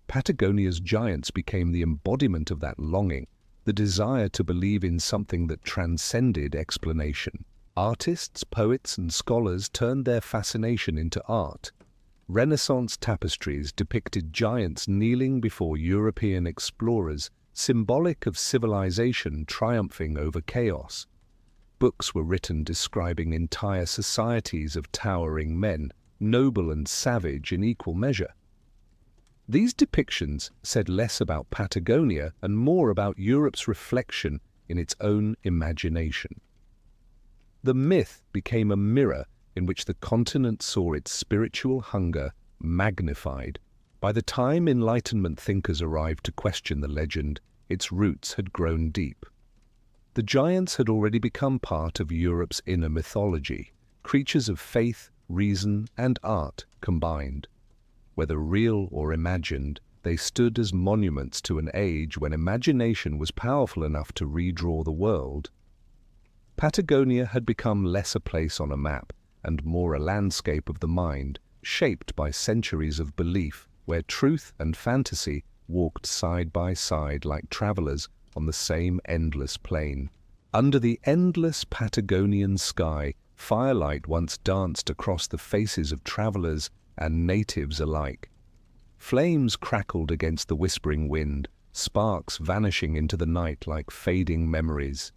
Patagonia's giants became the embodiment of that longing, the desire to believe in something that transcended explanation. Artists, poets, and scholars turned their fascination into art. Renaissance tapestries depicted giants kneeling before European explorers, symbolic of civilization triumphing over chaos. Books were written describing entire societies of towering men, noble and savage in equal measure. These depictions said less about Patagonia and more about Europe's reflection in its own imagination. The myth became a mirror in which the continent saw its spiritual hunger magnified. By the time Enlightenment thinkers arrived to question the legend, its roots had grown deep. The giants had already become part of Europe's inner mythology, creatures of faith, reason, and art combined. Whether real or imagined, they stood as monuments to an age when imagination was powerful enough to redraw the world. Patagonia had become less a place on a map and more a landscape of the mind, shaped by centuries of belief, where truth and fantasy walked side by side like travelers on the same endless plain. Under the endless Patagonian sky, firelight once danced across the faces of travelers and natives alike. Flames crackled against the whispering wind, sparks vanishing into the night like fading memories.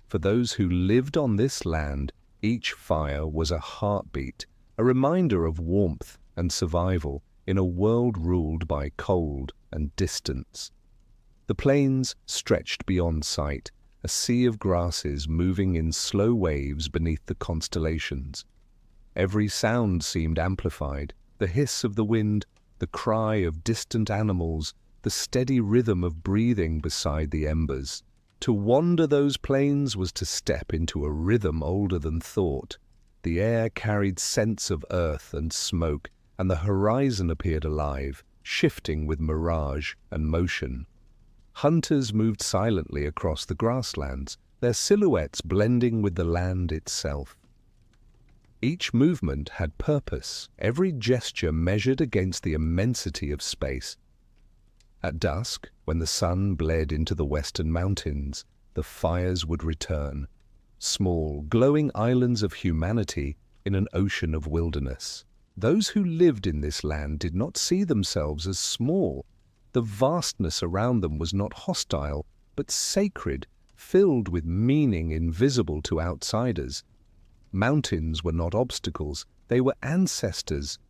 For those who lived on this land, each fire was a heartbeat, a reminder of warmth and survival in a world ruled by cold and distance. The plains stretched beyond sight, a sea of grasses moving in slow waves beneath the constellations. Every sound seemed amplified, the hiss of the wind, the cry of distant animals, the steady rhythm of breathing beside the embers. To wander those plains was to step into a rhythm older than thought. The air carried scents of earth and smoke, and the horizon appeared alive, shifting with mirage and motion. Hunters moved silently across the grasslands, their silhouettes blending with the land itself. Each movement had purpose, every gesture measured against the immensity of space. At dusk, when the sun bled into the western mountains, the fires would return, small, glowing islands of humanity in an ocean of wilderness. Those who lived in this land did not see themselves as small. The vastness around them was not hostile, but sacred, filled with meaning invisible to outsiders. Mountains were not obstacles, they were ancestors.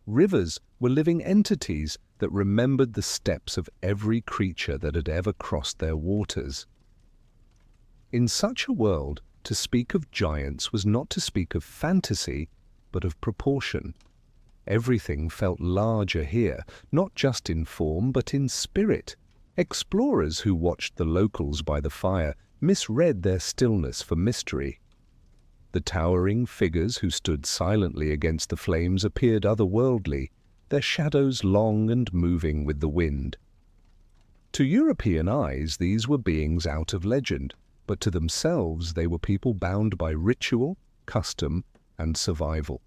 Rivers were living entities that remembered the steps of every creature that had ever crossed their waters. In such a world, to speak of giants was not to speak of fantasy, but of proportion. Everything felt larger here, not just in form, but in spirit. Explorers who watched the locals by the fire misread their stillness for mystery. The towering figures who stood silently against the flames appeared otherworldly, their shadows long and moving with the wind. To European eyes, these were beings out of legend, but to themselves they were people bound by ritual, custom, and survival.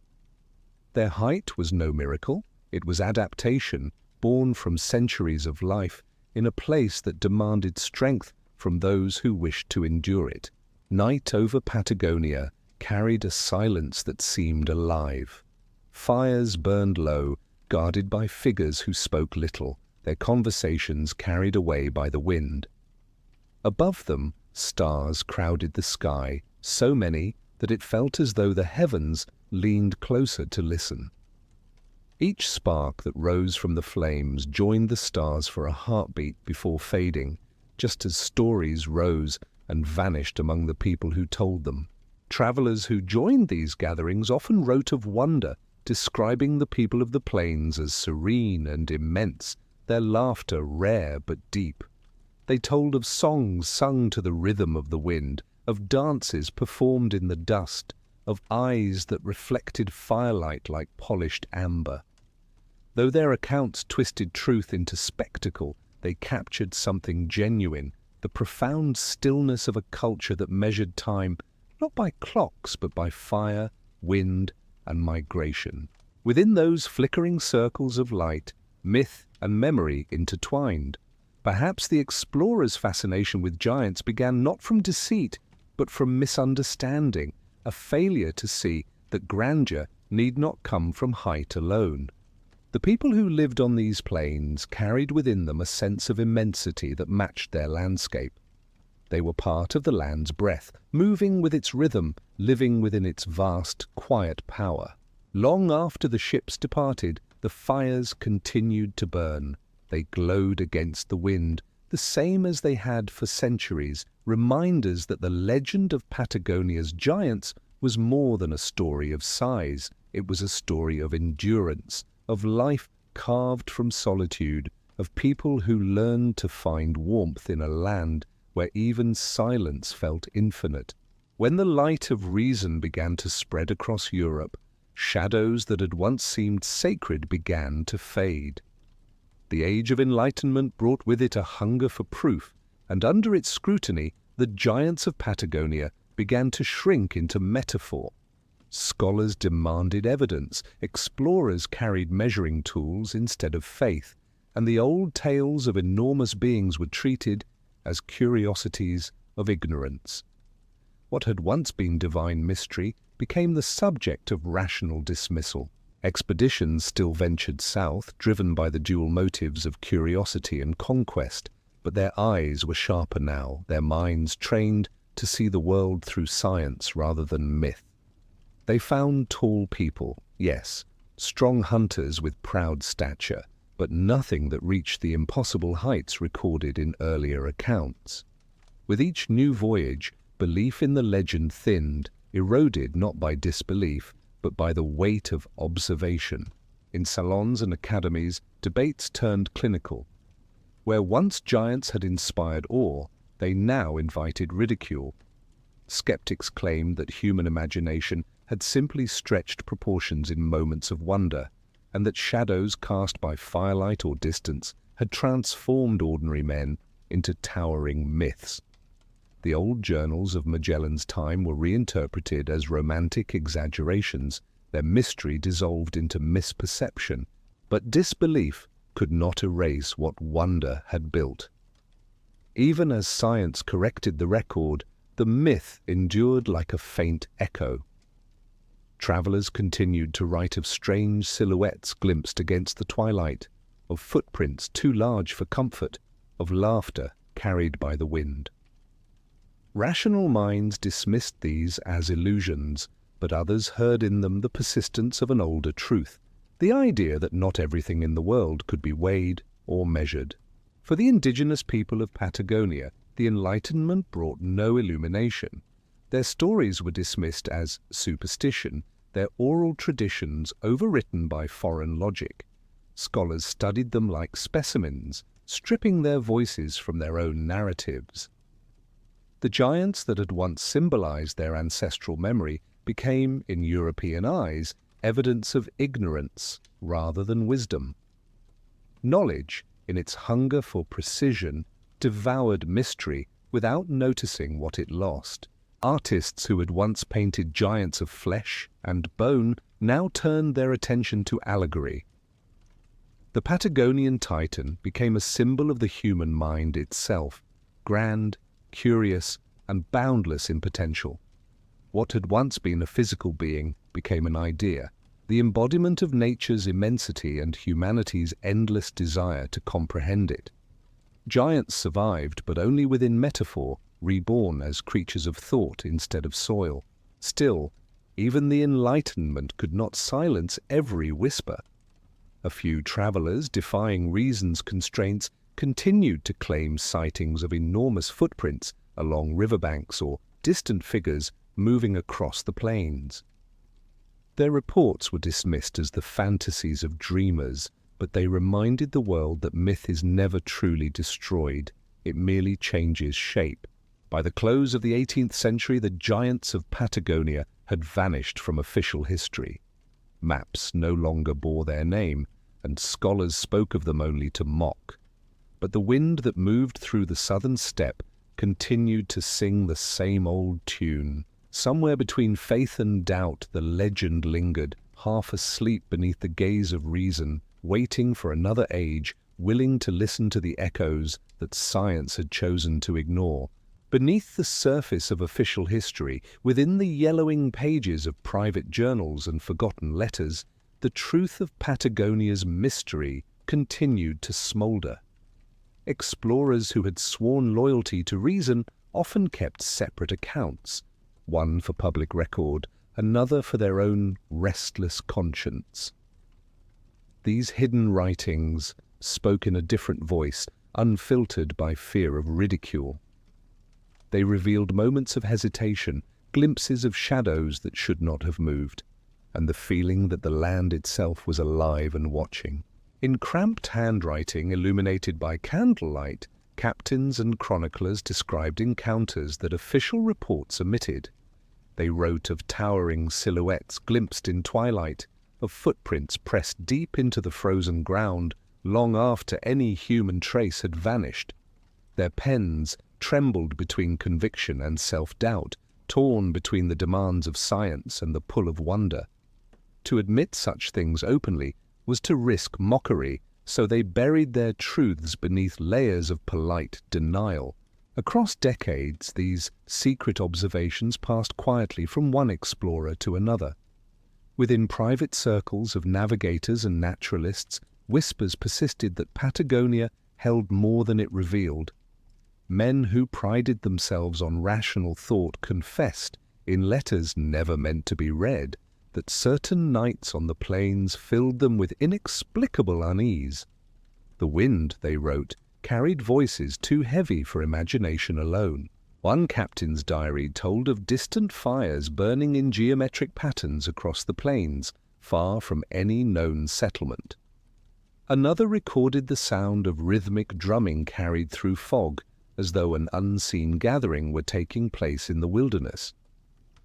Their height was no miracle, it was adaptation, born from centuries of life in a place that demanded strength from those who wished to endure it. Night over Patagonia carried a silence that seemed alive. Fires burned low, guarded by figures who spoke little, their conversations carried away by the wind. Above them, stars crowded the sky, so many that it felt as though the heavens leaned closer to listen. Each spark that rose from the flames joined the stars for a heartbeat before fading, just as stories rose and vanished among the people who told them. Travelers who joined these gatherings often wrote of wonder, describing the people of the plains as serene and immense, their laughter rare but deep. They told of songs sung to the rhythm of the wind, of dances performed in the dust, of eyes that reflected firelight like polished amber. Though their accounts twisted truth into spectacle, they captured something genuine, the profound stillness of a culture that measured time not by clocks but by fire, wind, and migration. Within those flickering circles of light, myth and memory intertwined. Perhaps the explorer's fascination with giants began not from deceit, but from misunderstanding, a failure to see that grandeur need not come from height alone. The people who lived on these plains carried within them a sense of immensity that matched their landscape. They were part of the land's breath, moving with its rhythm, living within its vast, quiet power. Long after the ships departed, the fires continued to burn. They glowed against the wind, the same as they had for centuries, reminders that the legend of Patagonia's giants was more than a story of size. It was a story of endurance, of life carved from solitude, of people who learned to find warmth in a land where even silence felt infinite. When the light of reason began to spread across Europe, shadows that had once seemed sacred began to fade. The Age of Enlightenment brought with it a hunger for proof, and under its scrutiny, the giants of Patagonia began to shrink into metaphor. Scholars demanded evidence, explorers carried measuring tools instead of faith, and the old tales of enormous beings were treated as curiosities of ignorance. What had once been divine mystery became the subject of rational dismissal. Expeditions still ventured south, driven by the dual motives of curiosity and conquest, but their eyes were sharper now, their minds trained to see the world through science rather than myth. They found tall people, yes, strong hunters with proud stature, but nothing that reached the impossible heights recorded in earlier accounts. With each new voyage, belief in the legend thinned, eroded not by disbelief, but by the weight of observation. In salons and academies, debates turned clinical. Where once giants had inspired awe, they now invited ridicule. Skeptics claimed that human imagination had simply stretched proportions in moments of wonder, and that shadows cast by firelight or distance had transformed ordinary men into towering myths. The old journals of Magellan's time were reinterpreted as romantic exaggerations, their mystery dissolved into misperception, but disbelief could not erase what wonder had built. Even as science corrected the record, the myth endured like a faint echo. Travelers continued to write of strange silhouettes glimpsed against the twilight, of footprints too large for comfort, of laughter carried by the wind. Rational minds dismissed these as illusions, but others heard in them the persistence of an older truth, the idea that not everything in the world could be weighed or measured. For the indigenous people of Patagonia, the Enlightenment brought no illumination. Their stories were dismissed as superstition, their oral traditions overwritten by foreign logic. Scholars studied them like specimens, stripping their voices from their own narratives. The giants that had once symbolized their ancestral memory became, in European eyes, evidence of ignorance rather than wisdom. Knowledge, in its hunger for precision, devoured mystery without noticing what it lost. Artists who had once painted giants of flesh and bone now turned their attention to allegory. The Patagonian Titan became a symbol of the human mind itself, grand, curious, and boundless in potential. What had once been a physical being became an idea, the embodiment of nature's immensity and humanity's endless desire to comprehend it. Giants survived, but only within metaphor, reborn as creatures of thought instead of soil. Still, even the Enlightenment could not silence every whisper. A few travelers, defying reason's constraints, continued to claim sightings of enormous footprints along riverbanks or distant figures moving across the plains. Their reports were dismissed as the fantasies of dreamers, but they reminded the world that myth is never truly destroyed, it merely changes shape. By the close of the 18th century, the Giants of Patagonia had vanished from official history. Maps no longer bore their name, and scholars spoke of them only to mock. But the wind that moved through the southern steppe continued to sing the same old tune. Somewhere between faith and doubt, the legend lingered, half asleep beneath the gaze of reason, waiting for another age, willing to listen to the echoes that science had chosen to ignore. Beneath the surface of official history, within the yellowing pages of private journals and forgotten letters, the truth of Patagonia's mystery continued to smolder. Explorers who had sworn loyalty to reason often kept separate accounts, one for public record, another for their own restless conscience. These hidden writings spoke in a different voice, unfiltered by fear of ridicule. They revealed moments of hesitation, glimpses of shadows that should not have moved, and the feeling that the land itself was alive and watching. In cramped handwriting illuminated by candlelight, captains and chroniclers described encounters that official reports omitted. They wrote of towering silhouettes glimpsed in twilight, of footprints pressed deep into the frozen ground long after any human trace had vanished. Their pens trembled between conviction and self-doubt, torn between the demands of science and the pull of wonder. To admit such things openly was to risk mockery, so they buried their truths beneath layers of polite denial. Across decades, these secret observations passed quietly from one explorer to another. Within private circles of navigators and naturalists, whispers persisted that Patagonia held more than it revealed. Men who prided themselves on rational thought confessed, in letters never meant to be read, that certain nights on the plains filled them with inexplicable unease. The wind, they wrote, carried voices too heavy for imagination alone. One captain's diary told of distant fires burning in geometric patterns across the plains, far from any known settlement. Another recorded the sound of rhythmic drumming carried through fog, as though an unseen gathering were taking place in the wilderness.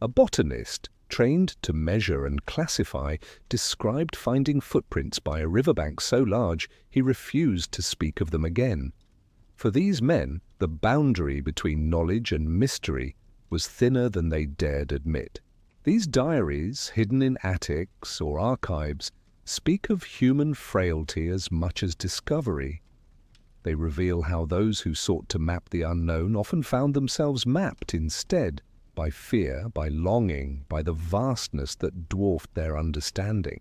A botanist, trained to measure and classify, described finding footprints by a riverbank so large he refused to speak of them again. For these men, the boundary between knowledge and mystery was thinner than they dared admit. These diaries, hidden in attics or archives, speak of human frailty as much as discovery. They reveal how those who sought to map the unknown often found themselves mapped instead, by fear, by longing, by the vastness that dwarfed their understanding.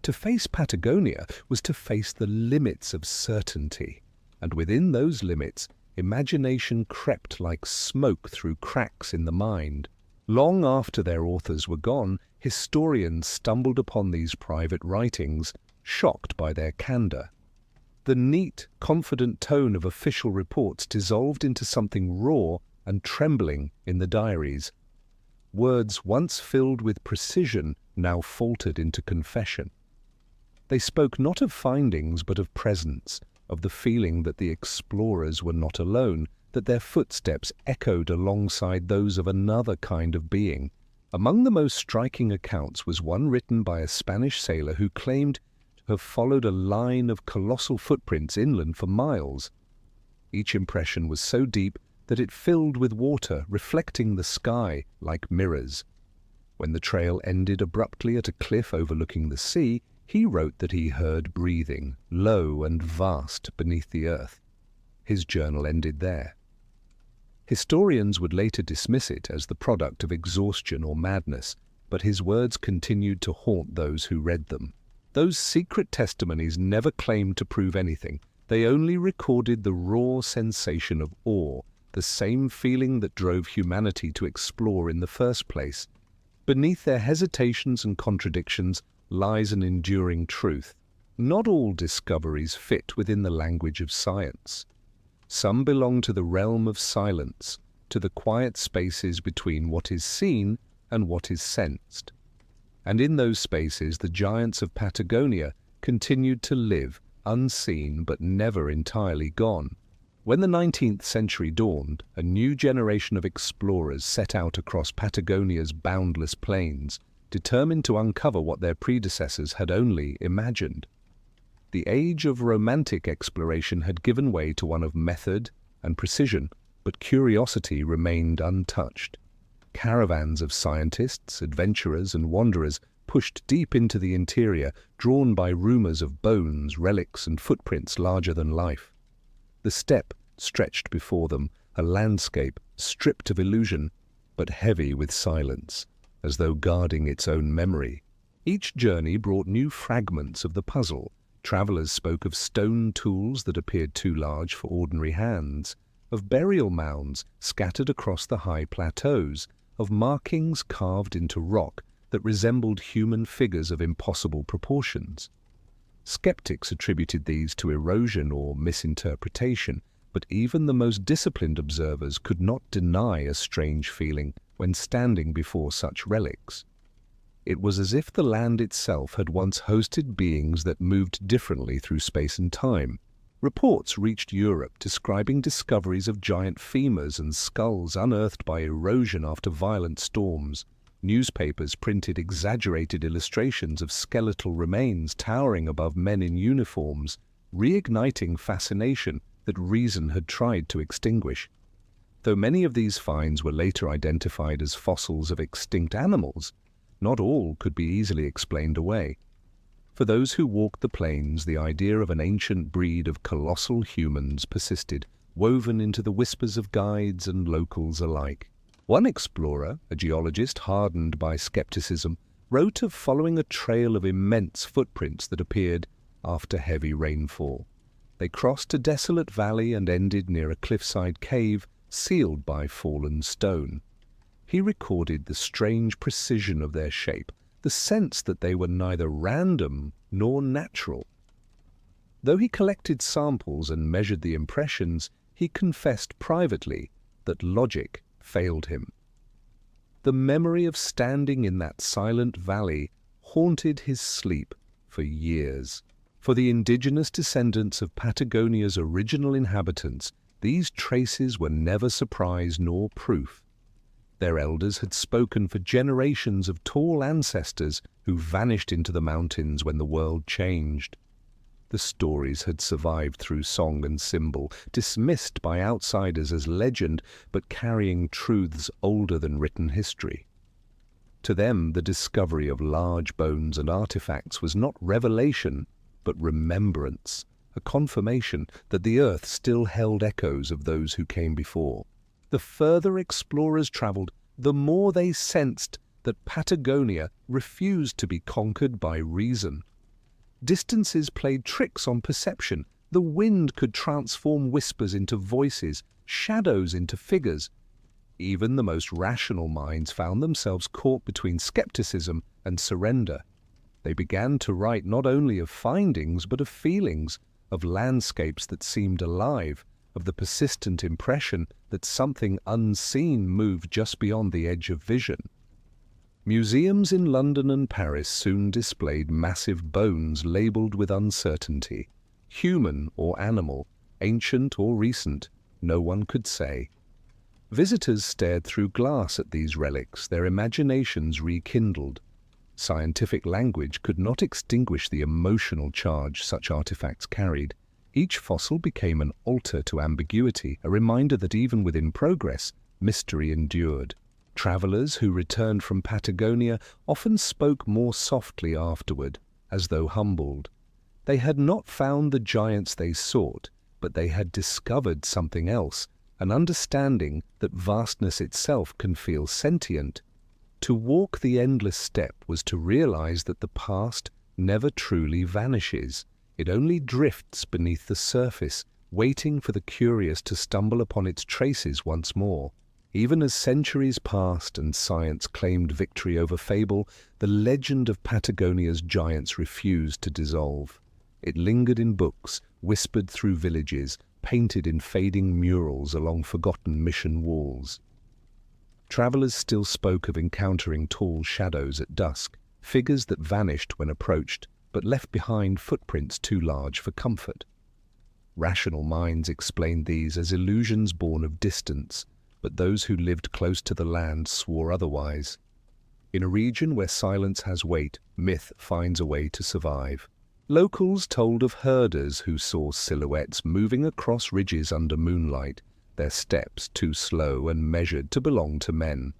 To face Patagonia was to face the limits of certainty, and within those limits, imagination crept like smoke through cracks in the mind. Long after their authors were gone, historians stumbled upon these private writings, shocked by their candor. The neat, confident tone of official reports dissolved into something raw and trembling in the diaries. Words once filled with precision now faltered into confession. They spoke not of findings but of presence, of the feeling that the explorers were not alone, that their footsteps echoed alongside those of another kind of being. Among the most striking accounts was one written by a Spanish sailor who claimed to have followed a line of colossal footprints inland for miles. Each impression was so deep that it filled with water, reflecting the sky like mirrors. When the trail ended abruptly at a cliff overlooking the sea, he wrote that he heard breathing, low and vast, beneath the earth. His journal ended there. Historians would later dismiss it as the product of exhaustion or madness, but his words continued to haunt those who read them. Those secret testimonies never claimed to prove anything. They only recorded the raw sensation of awe, the same feeling that drove humanity to explore in the first place. Beneath their hesitations and contradictions lies an enduring truth. Not all discoveries fit within the language of science. Some belong to the realm of silence, to the quiet spaces between what is seen and what is sensed. And in those spaces the giants of Patagonia continued to live, unseen but never entirely gone. When the 19th century dawned, a new generation of explorers set out across Patagonia's boundless plains, determined to uncover what their predecessors had only imagined. The age of romantic exploration had given way to one of method and precision, but curiosity remained untouched. Caravans of scientists, adventurers, and wanderers pushed deep into the interior, drawn by rumors of bones, relics, and footprints larger than life. The steppe stretched before them, a landscape stripped of illusion, but heavy with silence, as though guarding its own memory. Each journey brought new fragments of the puzzle. Travelers spoke of stone tools that appeared too large for ordinary hands, of burial mounds scattered across the high plateaus, of markings carved into rock that resembled human figures of impossible proportions. Skeptics attributed these to erosion or misinterpretation, but even the most disciplined observers could not deny a strange feeling when standing before such relics. It was as if the land itself had once hosted beings that moved differently through space and time. Reports reached Europe describing discoveries of giant femurs and skulls unearthed by erosion after violent storms. Newspapers printed exaggerated illustrations of skeletal remains towering above men in uniforms, reigniting fascination that reason had tried to extinguish. Though many of these finds were later identified as fossils of extinct animals, not all could be easily explained away. For those who walked the plains, the idea of an ancient breed of colossal humans persisted, woven into the whispers of guides and locals alike. One explorer, a geologist hardened by skepticism, wrote of following a trail of immense footprints that appeared after heavy rainfall. They crossed a desolate valley and ended near a cliffside cave sealed by fallen stone. He recorded the strange precision of their shape, the sense that they were neither random nor natural. Though he collected samples and measured the impressions, he confessed privately that logic failed him. The memory of standing in that silent valley haunted his sleep for years. For the indigenous descendants of Patagonia's original inhabitants, these traces were never surprise nor proof. Their elders had spoken for generations of tall ancestors who vanished into the mountains when the world changed. The stories had survived through song and symbol, dismissed by outsiders as legend, but carrying truths older than written history. To them, the discovery of large bones and artifacts was not revelation, but remembrance, a confirmation that the earth still held echoes of those who came before. The further explorers traveled, the more they sensed that Patagonia refused to be conquered by reason. Distances played tricks on perception. The wind could transform whispers into voices, shadows into figures. Even the most rational minds found themselves caught between skepticism and surrender. They began to write not only of findings but of feelings, of landscapes that seemed alive, of the persistent impression that something unseen moved just beyond the edge of vision. Museums in London and Paris soon displayed massive bones labelled with uncertainty. Human or animal, ancient or recent, no one could say. Visitors stared through glass at these relics, their imaginations rekindled. Scientific language could not extinguish the emotional charge such artifacts carried. Each fossil became an altar to ambiguity, a reminder that even within progress, mystery endured. Travelers who returned from Patagonia often spoke more softly afterward, as though humbled. They had not found the giants they sought, but they had discovered something else, an understanding that vastness itself can feel sentient. To walk the endless steppe was to realize that the past never truly vanishes. It only drifts beneath the surface, waiting for the curious to stumble upon its traces once more. Even as centuries passed and science claimed victory over fable, the legend of Patagonia's giants refused to dissolve. It lingered in books, whispered through villages, painted in fading murals along forgotten mission walls. Travelers still spoke of encountering tall shadows at dusk, figures that vanished when approached, but left behind footprints too large for comfort. Rational minds explained these as illusions born of distance, but those who lived close to the land swore otherwise. In a region where silence has weight, myth finds a way to survive. Locals told of herders who saw silhouettes moving across ridges under moonlight, their steps too slow and measured to belong to men.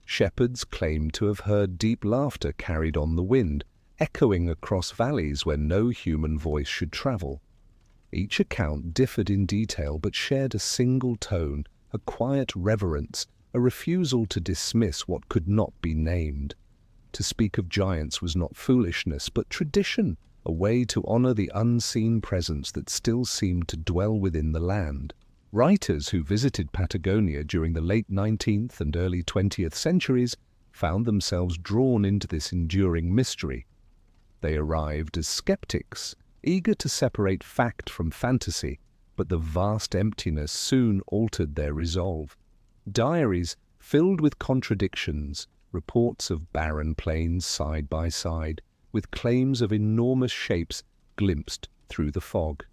Shepherds claimed to have heard deep laughter carried on the wind, echoing across valleys where no human voice should travel. Each account differed in detail but shared a single tone, a quiet reverence, a refusal to dismiss what could not be named. To speak of giants was not foolishness, but tradition, a way to honor the unseen presence that still seemed to dwell within the land. Writers who visited Patagonia during the late 19th and early 20th centuries found themselves drawn into this enduring mystery. They arrived as skeptics, eager to separate fact from fantasy, but the vast emptiness soon altered their resolve. Diaries filled with contradictions, reports of barren plains side by side, with claims of enormous shapes glimpsed through the fog.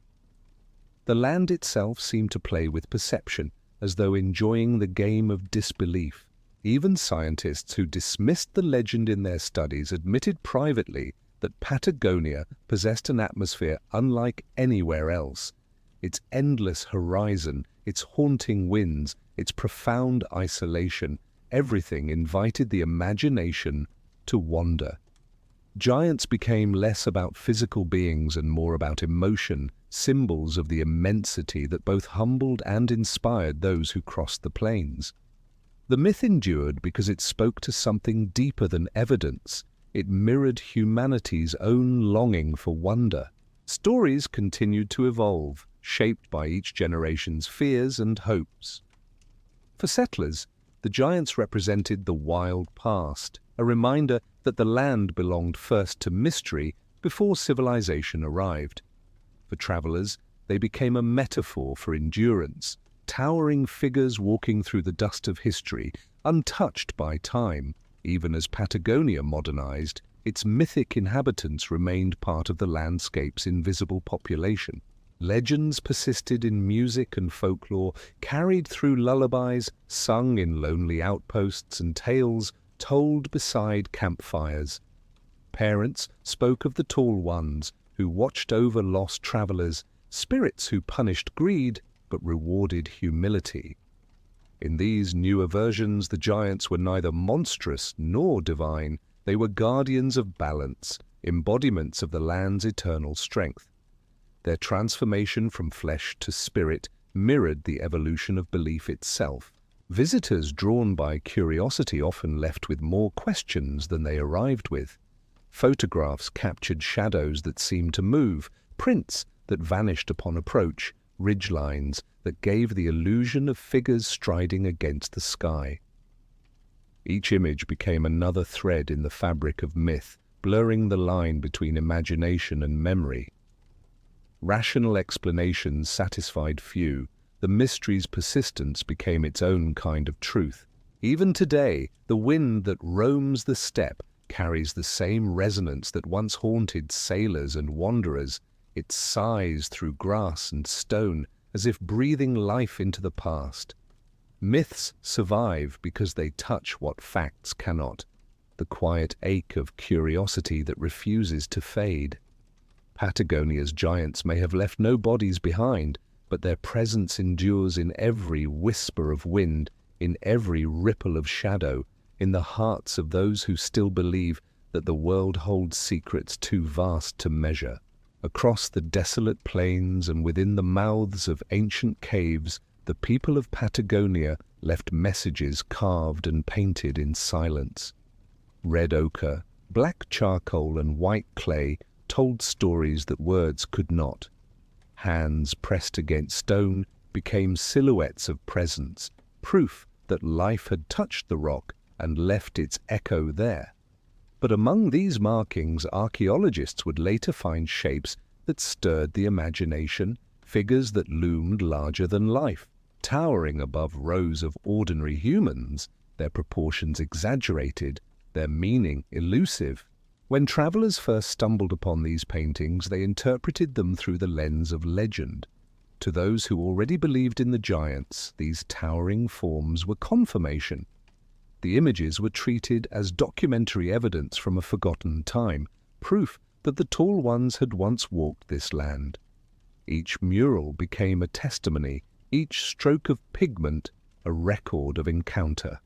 The land itself seemed to play with perception, as though enjoying the game of disbelief. Even scientists who dismissed the legend in their studies admitted privately that Patagonia possessed an atmosphere unlike anywhere else. Its endless horizon, its haunting winds, its profound isolation, everything invited the imagination to wander. Giants became less about physical beings and more about emotion, symbols of the immensity that both humbled and inspired those who crossed the plains. The myth endured because it spoke to something deeper than evidence. It mirrored humanity's own longing for wonder. Stories continued to evolve, shaped by each generation's fears and hopes. For settlers, the giants represented the wild past, a reminder that the land belonged first to mystery before civilization arrived. For travelers, they became a metaphor for endurance, towering figures walking through the dust of history, untouched by time. Even as Patagonia modernized, its mythic inhabitants remained part of the landscape's invisible population. Legends persisted in music and folklore, carried through lullabies, sung in lonely outposts, and tales told beside campfires. Parents spoke of the tall ones who watched over lost travelers, spirits who punished greed but rewarded humility. In these newer versions, the giants were neither monstrous nor divine. They were guardians of balance, embodiments of the land's eternal strength. Their transformation from flesh to spirit mirrored the evolution of belief itself. Visitors drawn by curiosity often left with more questions than they arrived with. Photographs captured shadows that seemed to move, prints that vanished upon approach, ridgelines that gave the illusion of figures striding against the sky. Each image became another thread in the fabric of myth, blurring the line between imagination and memory. Rational explanations satisfied few. The mystery's persistence became its own kind of truth. Even today, the wind that roams the steppe carries the same resonance that once haunted sailors and wanderers. It sighs through grass and stone, as if breathing life into the past. Myths survive because they touch what facts cannot, the quiet ache of curiosity that refuses to fade. Patagonia's giants may have left no bodies behind, but their presence endures in every whisper of wind, in every ripple of shadow, in the hearts of those who still believe that the world holds secrets too vast to measure. Across the desolate plains and within the mouths of ancient caves, the people of Patagonia left messages carved and painted in silence. Red ochre, black charcoal, and white clay told stories that words could not. Hands pressed against stone became silhouettes of presence, proof that life had touched the rock and left its echo there. But among these markings, archaeologists would later find shapes that stirred the imagination, figures that loomed larger than life, towering above rows of ordinary humans, their proportions exaggerated, their meaning elusive. When travelers first stumbled upon these paintings, they interpreted them through the lens of legend. To those who already believed in the giants, these towering forms were confirmation. The images were treated as documentary evidence from a forgotten time, proof that the tall ones had once walked this land. Each mural became a testimony, each stroke of pigment a record of encounter.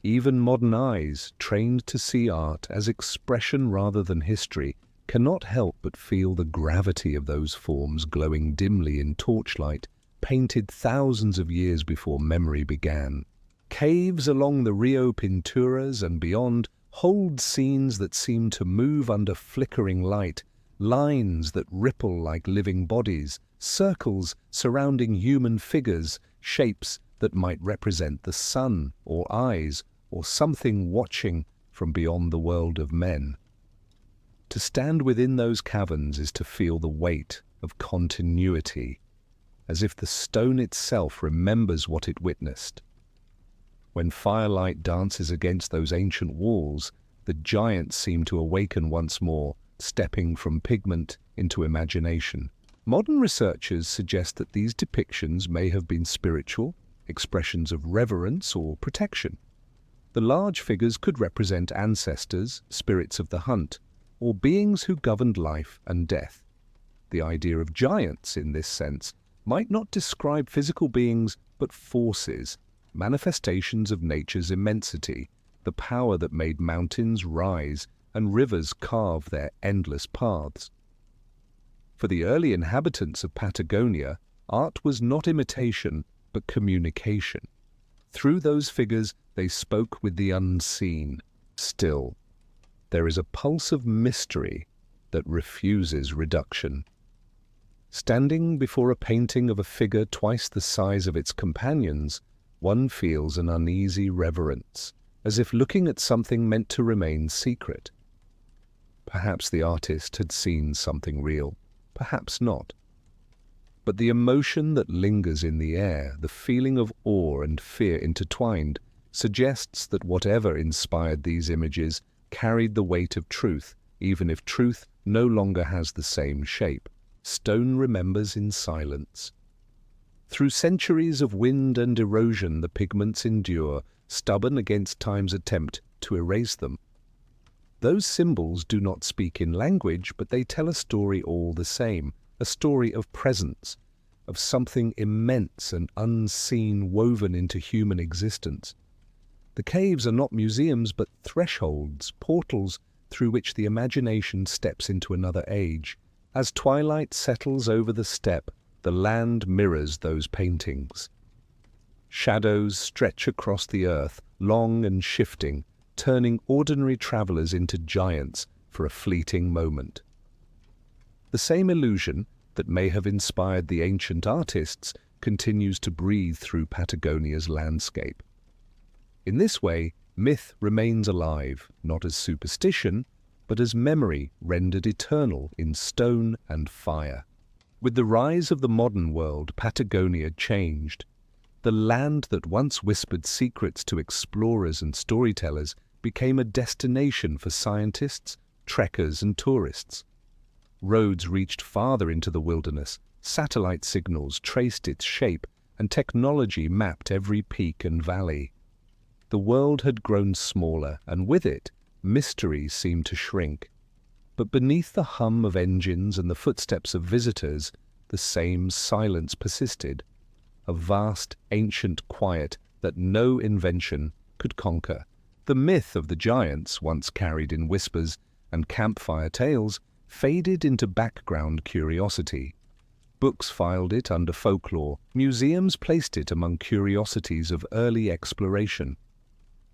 Even modern eyes, trained to see art as expression rather than history, cannot help but feel the gravity of those forms glowing dimly in torchlight, painted thousands of years before memory began. Caves along the Rio Pinturas and beyond hold scenes that seem to move under flickering light, lines that ripple like living bodies, circles surrounding human figures, shapes that might represent the sun or eyes or something watching from beyond the world of men. To stand within those caverns is to feel the weight of continuity, as if the stone itself remembers what it witnessed. When firelight dances against those ancient walls, the giants seem to awaken once more, stepping from pigment into imagination. Modern researchers suggest that these depictions may have been spiritual, expressions of reverence or protection. The large figures could represent ancestors, spirits of the hunt, or beings who governed life and death. The idea of giants, in this sense, might not describe physical beings, but forces, manifestations of nature's immensity, the power that made mountains rise and rivers carve their endless paths. For the early inhabitants of Patagonia, art was not imitation, but communication. Through those figures, they spoke with the unseen. Still, there is a pulse of mystery that refuses reduction. Standing before a painting of a figure twice the size of its companions, one feels an uneasy reverence, as if looking at something meant to remain secret. Perhaps the artist had seen something real, perhaps not. But the emotion that lingers in the air, the feeling of awe and fear intertwined, suggests that whatever inspired these images carried the weight of truth, even if truth no longer has the same shape. Stone remembers in silence. Through centuries of wind and erosion, the pigments endure, stubborn against time's attempt to erase them. Those symbols do not speak in language, but they tell a story all the same, a story of presence, of something immense and unseen woven into human existence. The caves are not museums, but thresholds, portals through which the imagination steps into another age. As twilight settles over the steppe, the land mirrors those paintings. Shadows stretch across the earth, long and shifting, turning ordinary travelers into giants for a fleeting moment. The same illusion that may have inspired the ancient artists continues to breathe through Patagonia's landscape. In this way, myth remains alive, not as superstition, but as memory rendered eternal in stone and fire. With the rise of the modern world, Patagonia changed. The land that once whispered secrets to explorers and storytellers became a destination for scientists, trekkers, and tourists. Roads reached farther into the wilderness, satellite signals traced its shape, and technology mapped every peak and valley. The world had grown smaller, and with it, mystery seemed to shrink. But beneath the hum of engines and the footsteps of visitors, the same silence persisted, a vast, ancient quiet that no invention could conquer. The myth of the giants, once carried in whispers and campfire tales, faded into background curiosity. Books filed it under folklore, museums placed it among curiosities of early exploration.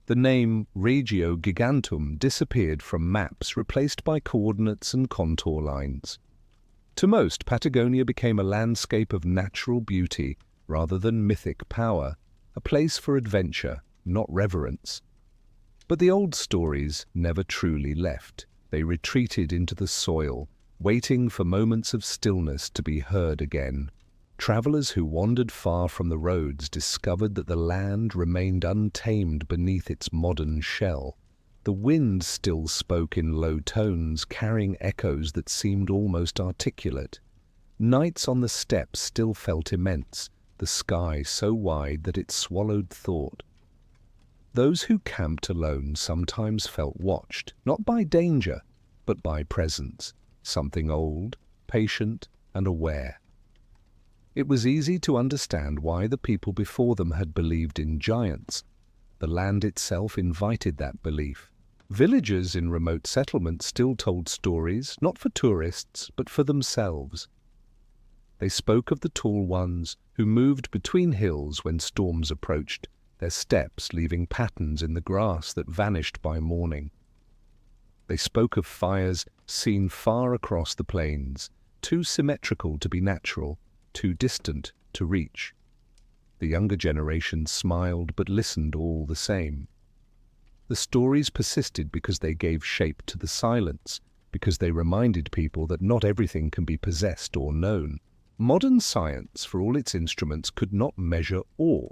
The name Regio Gigantum disappeared from maps, replaced by coordinates and contour lines. To most, Patagonia became a landscape of natural beauty rather than mythic power, a place for adventure, not reverence. But the old stories never truly left. They retreated into the soil, waiting for moments of stillness to be heard again. Travelers who wandered far from the roads discovered that the land remained untamed beneath its modern shell. The wind still spoke in low tones, carrying echoes that seemed almost articulate. Nights on the steppes still felt immense, the sky so wide that it swallowed thought. Those who camped alone sometimes felt watched, not by danger, but by presence, something old, patient, and aware. It was easy to understand why the people before them had believed in giants. The land itself invited that belief. Villagers in remote settlements still told stories, not for tourists, but for themselves. They spoke of the tall ones who moved between hills when storms approached, their steps leaving patterns in the grass that vanished by morning. They spoke of fires seen far across the plains, too symmetrical to be natural, too distant to reach. The younger generation smiled but listened all the same. The stories persisted because they gave shape to the silence, because they reminded people that not everything can be possessed or known. Modern science, for all its instruments, could not measure awe.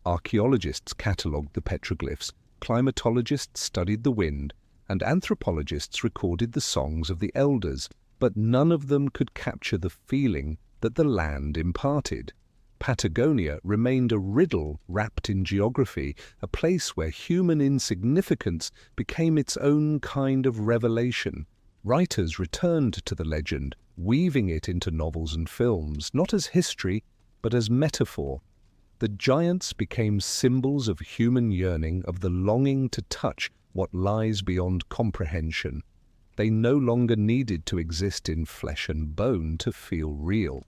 Archaeologists catalogued the petroglyphs, climatologists studied the wind, and anthropologists recorded the songs of the elders, but none of them could capture the feeling that the land imparted. Patagonia remained a riddle wrapped in geography, a place where human insignificance became its own kind of revelation. Writers returned to the legend, weaving it into novels and films, not as history, but as metaphor. The giants became symbols of human yearning, of the longing to touch what lies beyond comprehension. They no longer needed to exist in flesh and bone to feel real.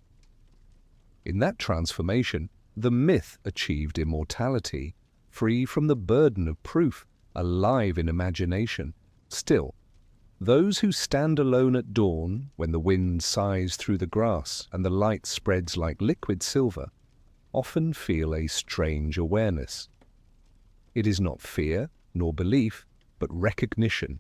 In that transformation, the myth achieved immortality, free from the burden of proof, alive in imagination. Still, Those who stand alone at dawn, when the wind sighs through the grass and the light spreads like liquid silver, often feel a strange awareness. It is not fear nor belief, but recognition,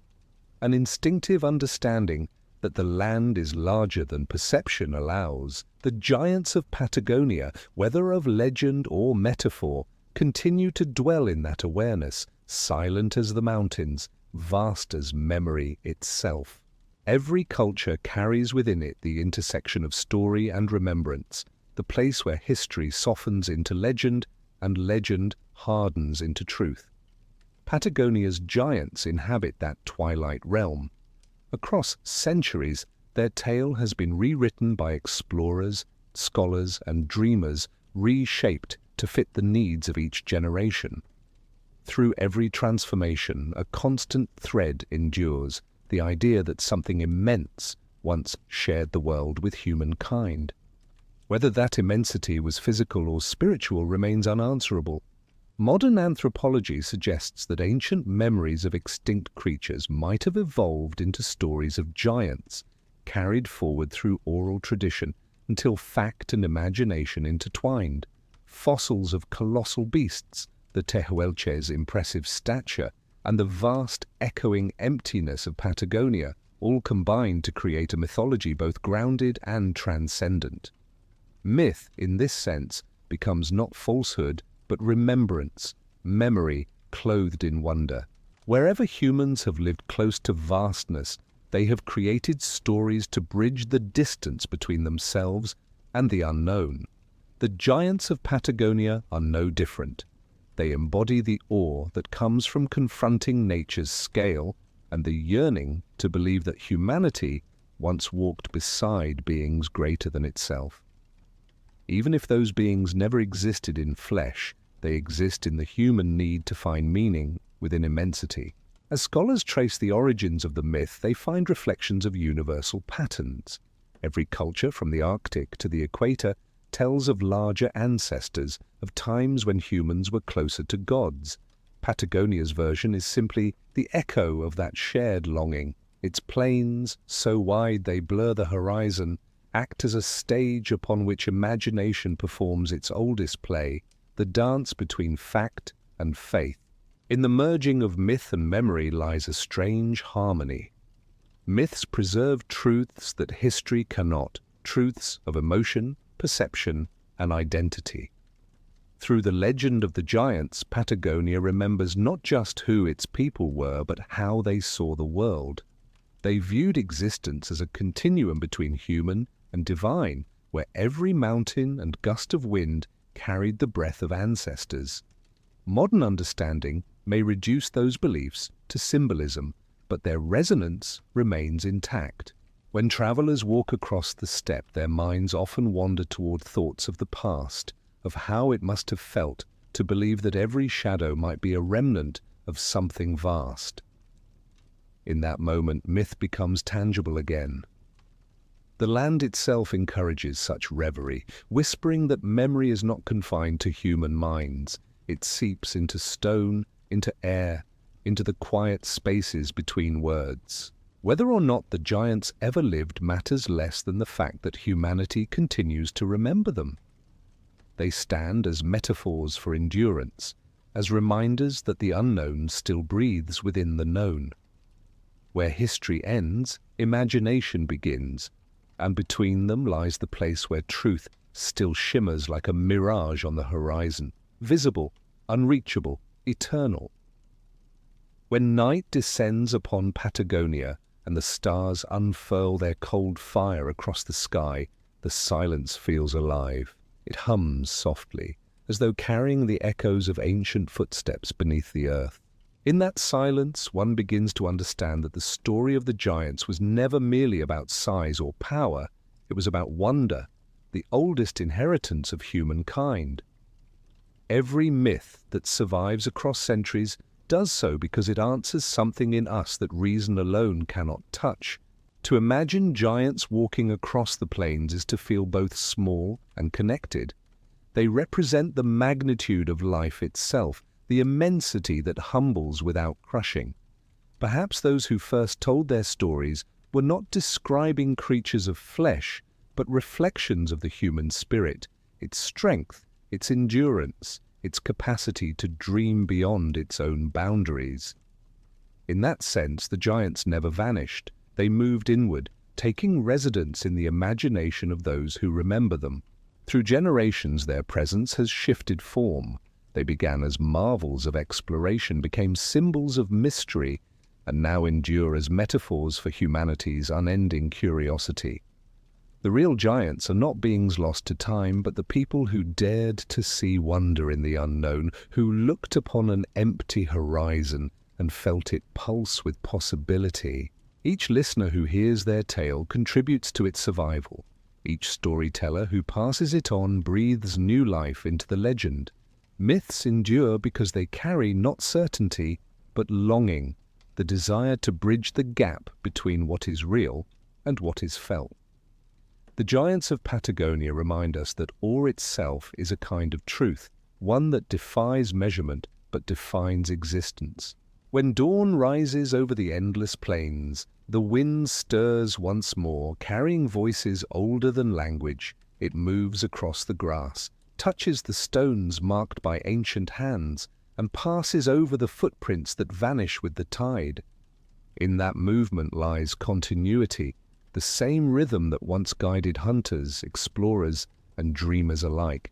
an instinctive understanding that the land is larger than perception allows. The giants of Patagonia, whether of legend or metaphor, continue to dwell in that awareness, silent as the mountains, vast as memory itself. Every culture carries within it the intersection of story and remembrance, the place where history softens into legend and legend hardens into truth. Patagonia's giants inhabit that twilight realm. Across centuries, their tale has been rewritten by explorers, scholars, and dreamers, reshaped to fit the needs of each generation. Through every transformation, a constant thread endures, the idea that something immense once shared the world with humankind. Whether that immensity was physical or spiritual remains unanswerable. Modern anthropology suggests that ancient memories of extinct creatures might have evolved into stories of giants, carried forward through oral tradition until fact and imagination intertwined. Fossils of colossal beasts, the Tehuelche's impressive stature, and the vast echoing emptiness of Patagonia all combined to create a mythology both grounded and transcendent. Myth, in this sense, becomes not falsehood, but remembrance, memory clothed in wonder. Wherever humans have lived close to vastness, they have created stories to bridge the distance between themselves and the unknown. The giants of Patagonia are no different. They embody the awe that comes from confronting nature's scale and the yearning to believe that humanity once walked beside beings greater than itself. Even if those beings never existed in flesh, they exist in the human need to find meaning within immensity. As scholars trace the origins of the myth, they find reflections of universal patterns. Every culture, from the Arctic to the equator, tells of larger ancestors, of times when humans were closer to gods. Patagonia's version is simply the echo of that shared longing. Its plains, so wide they blur the horizon, act as a stage upon which imagination performs its oldest play, the dance between fact and faith. In the merging of myth and memory lies a strange harmony. Myths preserve truths that history cannot, truths of emotion, perception, and identity. Through the legend of the giants, Patagonia remembers not just who its people were, but how they saw the world. They viewed existence as a continuum between human and divine, where every mountain and gust of wind carried the breath of ancestors. Modern understanding may reduce those beliefs to symbolism, but their resonance remains intact. When travelers walk across the steppe, their minds often wander toward thoughts of the past, of how it must have felt to believe that every shadow might be a remnant of something vast. In that moment, myth becomes tangible again. The land itself encourages such reverie, whispering that memory is not confined to human minds. It seeps into stone, into air, into the quiet spaces between words. Whether or not the giants ever lived matters less than the fact that humanity continues to remember them. They stand as metaphors for endurance, as reminders that the unknown still breathes within the known. Where history ends, imagination begins, and between them lies the place where truth still shimmers like a mirage on the horizon, visible, unreachable, eternal. When night descends upon Patagonia and the stars unfurl their cold fire across the sky, the silence feels alive. It hums softly, as though carrying the echoes of ancient footsteps beneath the earth. In that silence, one begins to understand that the story of the giants was never merely about size or power. It was about wonder, the oldest inheritance of humankind. Every myth that survives across centuries does so because it answers something in us that reason alone cannot touch. To imagine giants walking across the plains is to feel both small and connected. They represent the magnitude of life itself, the immensity that humbles without crushing. Perhaps those who first told their stories were not describing creatures of flesh, but reflections of the human spirit, its strength, its endurance, its capacity to dream beyond its own boundaries. In that sense, the giants never vanished. They moved inward, taking residence in the imagination of those who remember them. Through generations, their presence has shifted form. They began as marvels of exploration, became symbols of mystery, and now endure as metaphors for humanity's unending curiosity. The real giants are not beings lost to time, but the people who dared to see wonder in the unknown, who looked upon an empty horizon and felt it pulse with possibility. Each listener who hears their tale contributes to its survival. Each storyteller who passes it on breathes new life into the legend. Myths endure because they carry not certainty, but longing, the desire to bridge the gap between what is real and what is felt. The Giants of Patagonia remind us that awe itself is a kind of truth, one that defies measurement but defines existence. When dawn rises over the endless plains, the wind stirs once more, carrying voices older than language. It moves across the grass, touches the stones marked by ancient hands, and passes over the footprints that vanish with the tide. In that movement lies continuity, the same rhythm that once guided hunters, explorers, and dreamers alike.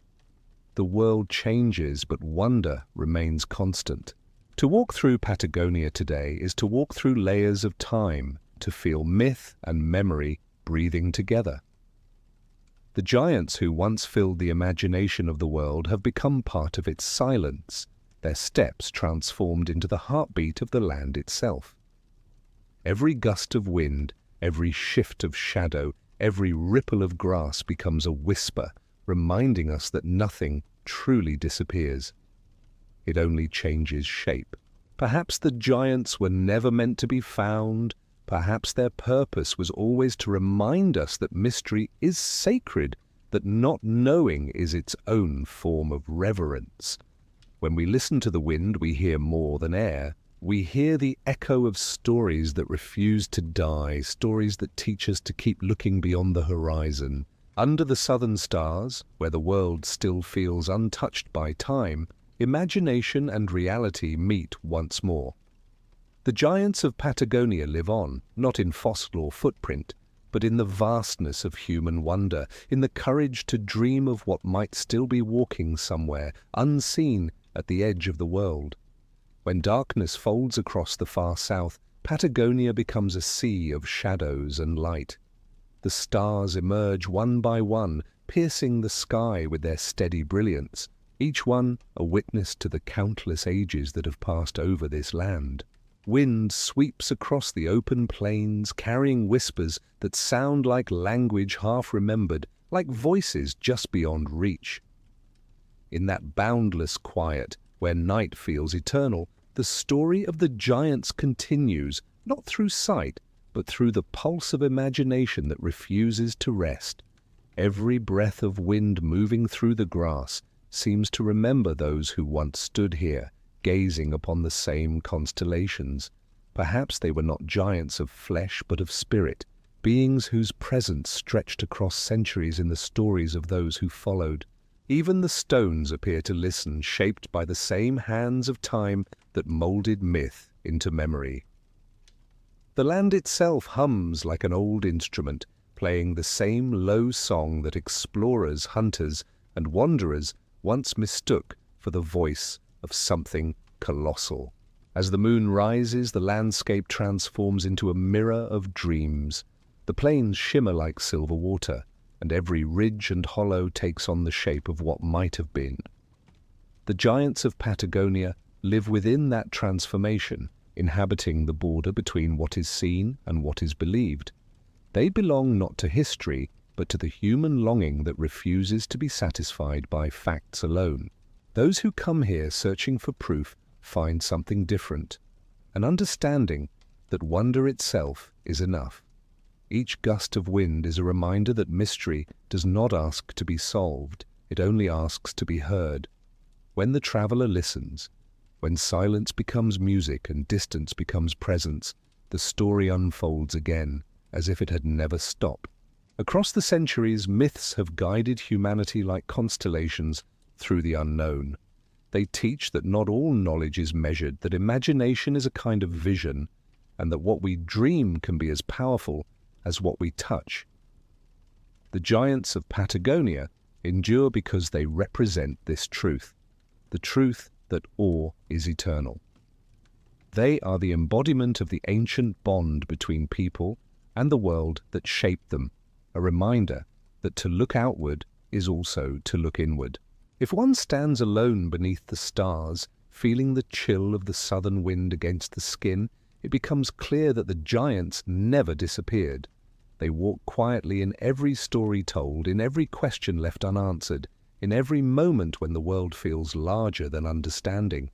The world changes, but wonder remains constant. To walk through Patagonia today is to walk through layers of time, to feel myth and memory breathing together. The giants who once filled the imagination of the world have become part of its silence, their steps transformed into the heartbeat of the land itself. Every gust of wind, every shift of shadow, every ripple of grass becomes a whisper, reminding us that nothing truly disappears. It only changes shape. Perhaps the giants were never meant to be found. Perhaps their purpose was always to remind us that mystery is sacred, that not knowing is its own form of reverence. When we listen to the wind, we hear more than air. We hear the echo of stories that refuse to die, stories that teach us to keep looking beyond the horizon. Under the southern stars, where the world still feels untouched by time, imagination and reality meet once more. The giants of Patagonia live on, not in fossil or footprint, but in the vastness of human wonder, in the courage to dream of what might still be walking somewhere, unseen at the edge of the world. When darkness folds across the far south, Patagonia becomes a sea of shadows and light. The stars emerge one by one, piercing the sky with their steady brilliance, each one a witness to the countless ages that have passed over this land. Wind sweeps across the open plains, carrying whispers that sound like language half remembered, like voices just beyond reach. In that boundless quiet, where night feels eternal, the story of the giants continues, not through sight, but through the pulse of imagination that refuses to rest. Every breath of wind moving through the grass seems to remember those who once stood here, gazing upon the same constellations. Perhaps they were not giants of flesh, but of spirit, beings whose presence stretched across centuries in the stories of those who followed. Even the stones appear to listen, shaped by the same hands of time that molded myth into memory. The land itself hums like an old instrument, playing the same low song that explorers, hunters, and wanderers once mistook for the voice of something colossal. As the moon rises, the landscape transforms into a mirror of dreams. The plains shimmer like silver water, and every ridge and hollow takes on the shape of what might have been. The giants of Patagonia live within that transformation, inhabiting the border between what is seen and what is believed. They belong not to history, but to the human longing that refuses to be satisfied by facts alone. Those who come here searching for proof find something different, an understanding that wonder itself is enough. Each gust of wind is a reminder that mystery does not ask to be solved, it only asks to be heard. When the traveler listens, When silence becomes music and distance becomes presence, the story unfolds again, as if it had never stopped. Across the centuries, myths have guided humanity like constellations through the unknown. They teach that not all knowledge is measured, that imagination is a kind of vision, and that what we dream can be as powerful as what we touch. The Giants of Patagonia endure because they represent this truth, the truth that awe is eternal. They are the embodiment of the ancient bond between people and the world that shaped them, a reminder that to look outward is also to look inward. If one stands alone beneath the stars, feeling the chill of the southern wind against the skin, it becomes clear that the giants never disappeared. They walk quietly in every story told, in every question left unanswered, in every moment when the world feels larger than understanding.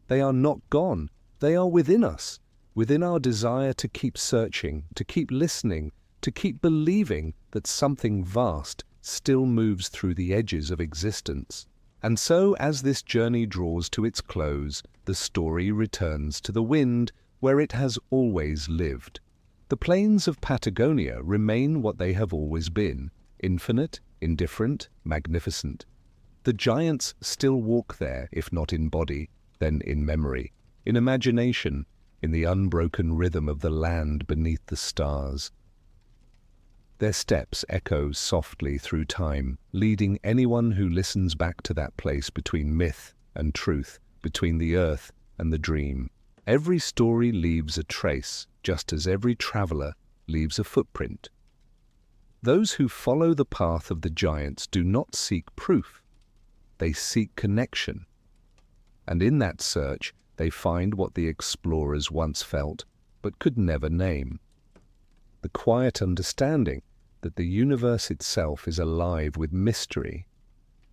They are not gone. They are within us, within our desire to keep searching, to keep listening, to keep believing that something vast still moves through the edges of existence. And so, as this journey draws to its close, the story returns to the wind where it has always lived. The plains of Patagonia remain what they have always been, infinite, indifferent, magnificent. The giants still walk there, if not in body, then in memory, in imagination, in the unbroken rhythm of the land beneath the stars. Their steps echo softly through time, leading anyone who listens back to that place between myth and truth, between the earth and the dream. Every story leaves a trace, just as every traveler leaves a footprint. Those who follow the path of the giants do not seek proof. They seek connection. And in that search, they find what the explorers once felt, but could never name. The quiet understanding that the universe itself is alive with mystery,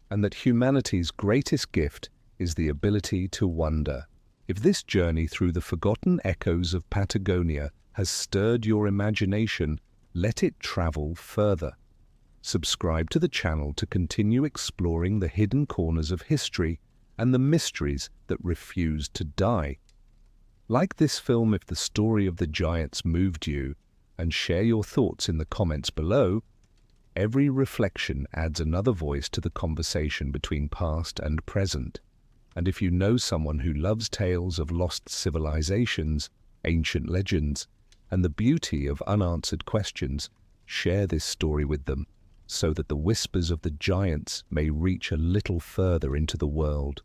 and that humanity's greatest gift is the ability to wonder. If this journey through the forgotten echoes of Patagonia has stirred your imagination, let it travel further. Subscribe to the channel to continue exploring the hidden corners of history and the mysteries that refuse to die. Like this film if the story of the giants moved you, and share your thoughts in the comments below. Every reflection adds another voice to the conversation between past and present. And if you know someone who loves tales of lost civilizations, ancient legends, and the beauty of unanswered questions, share this story with them, so that the whispers of the giants may reach a little further into the world.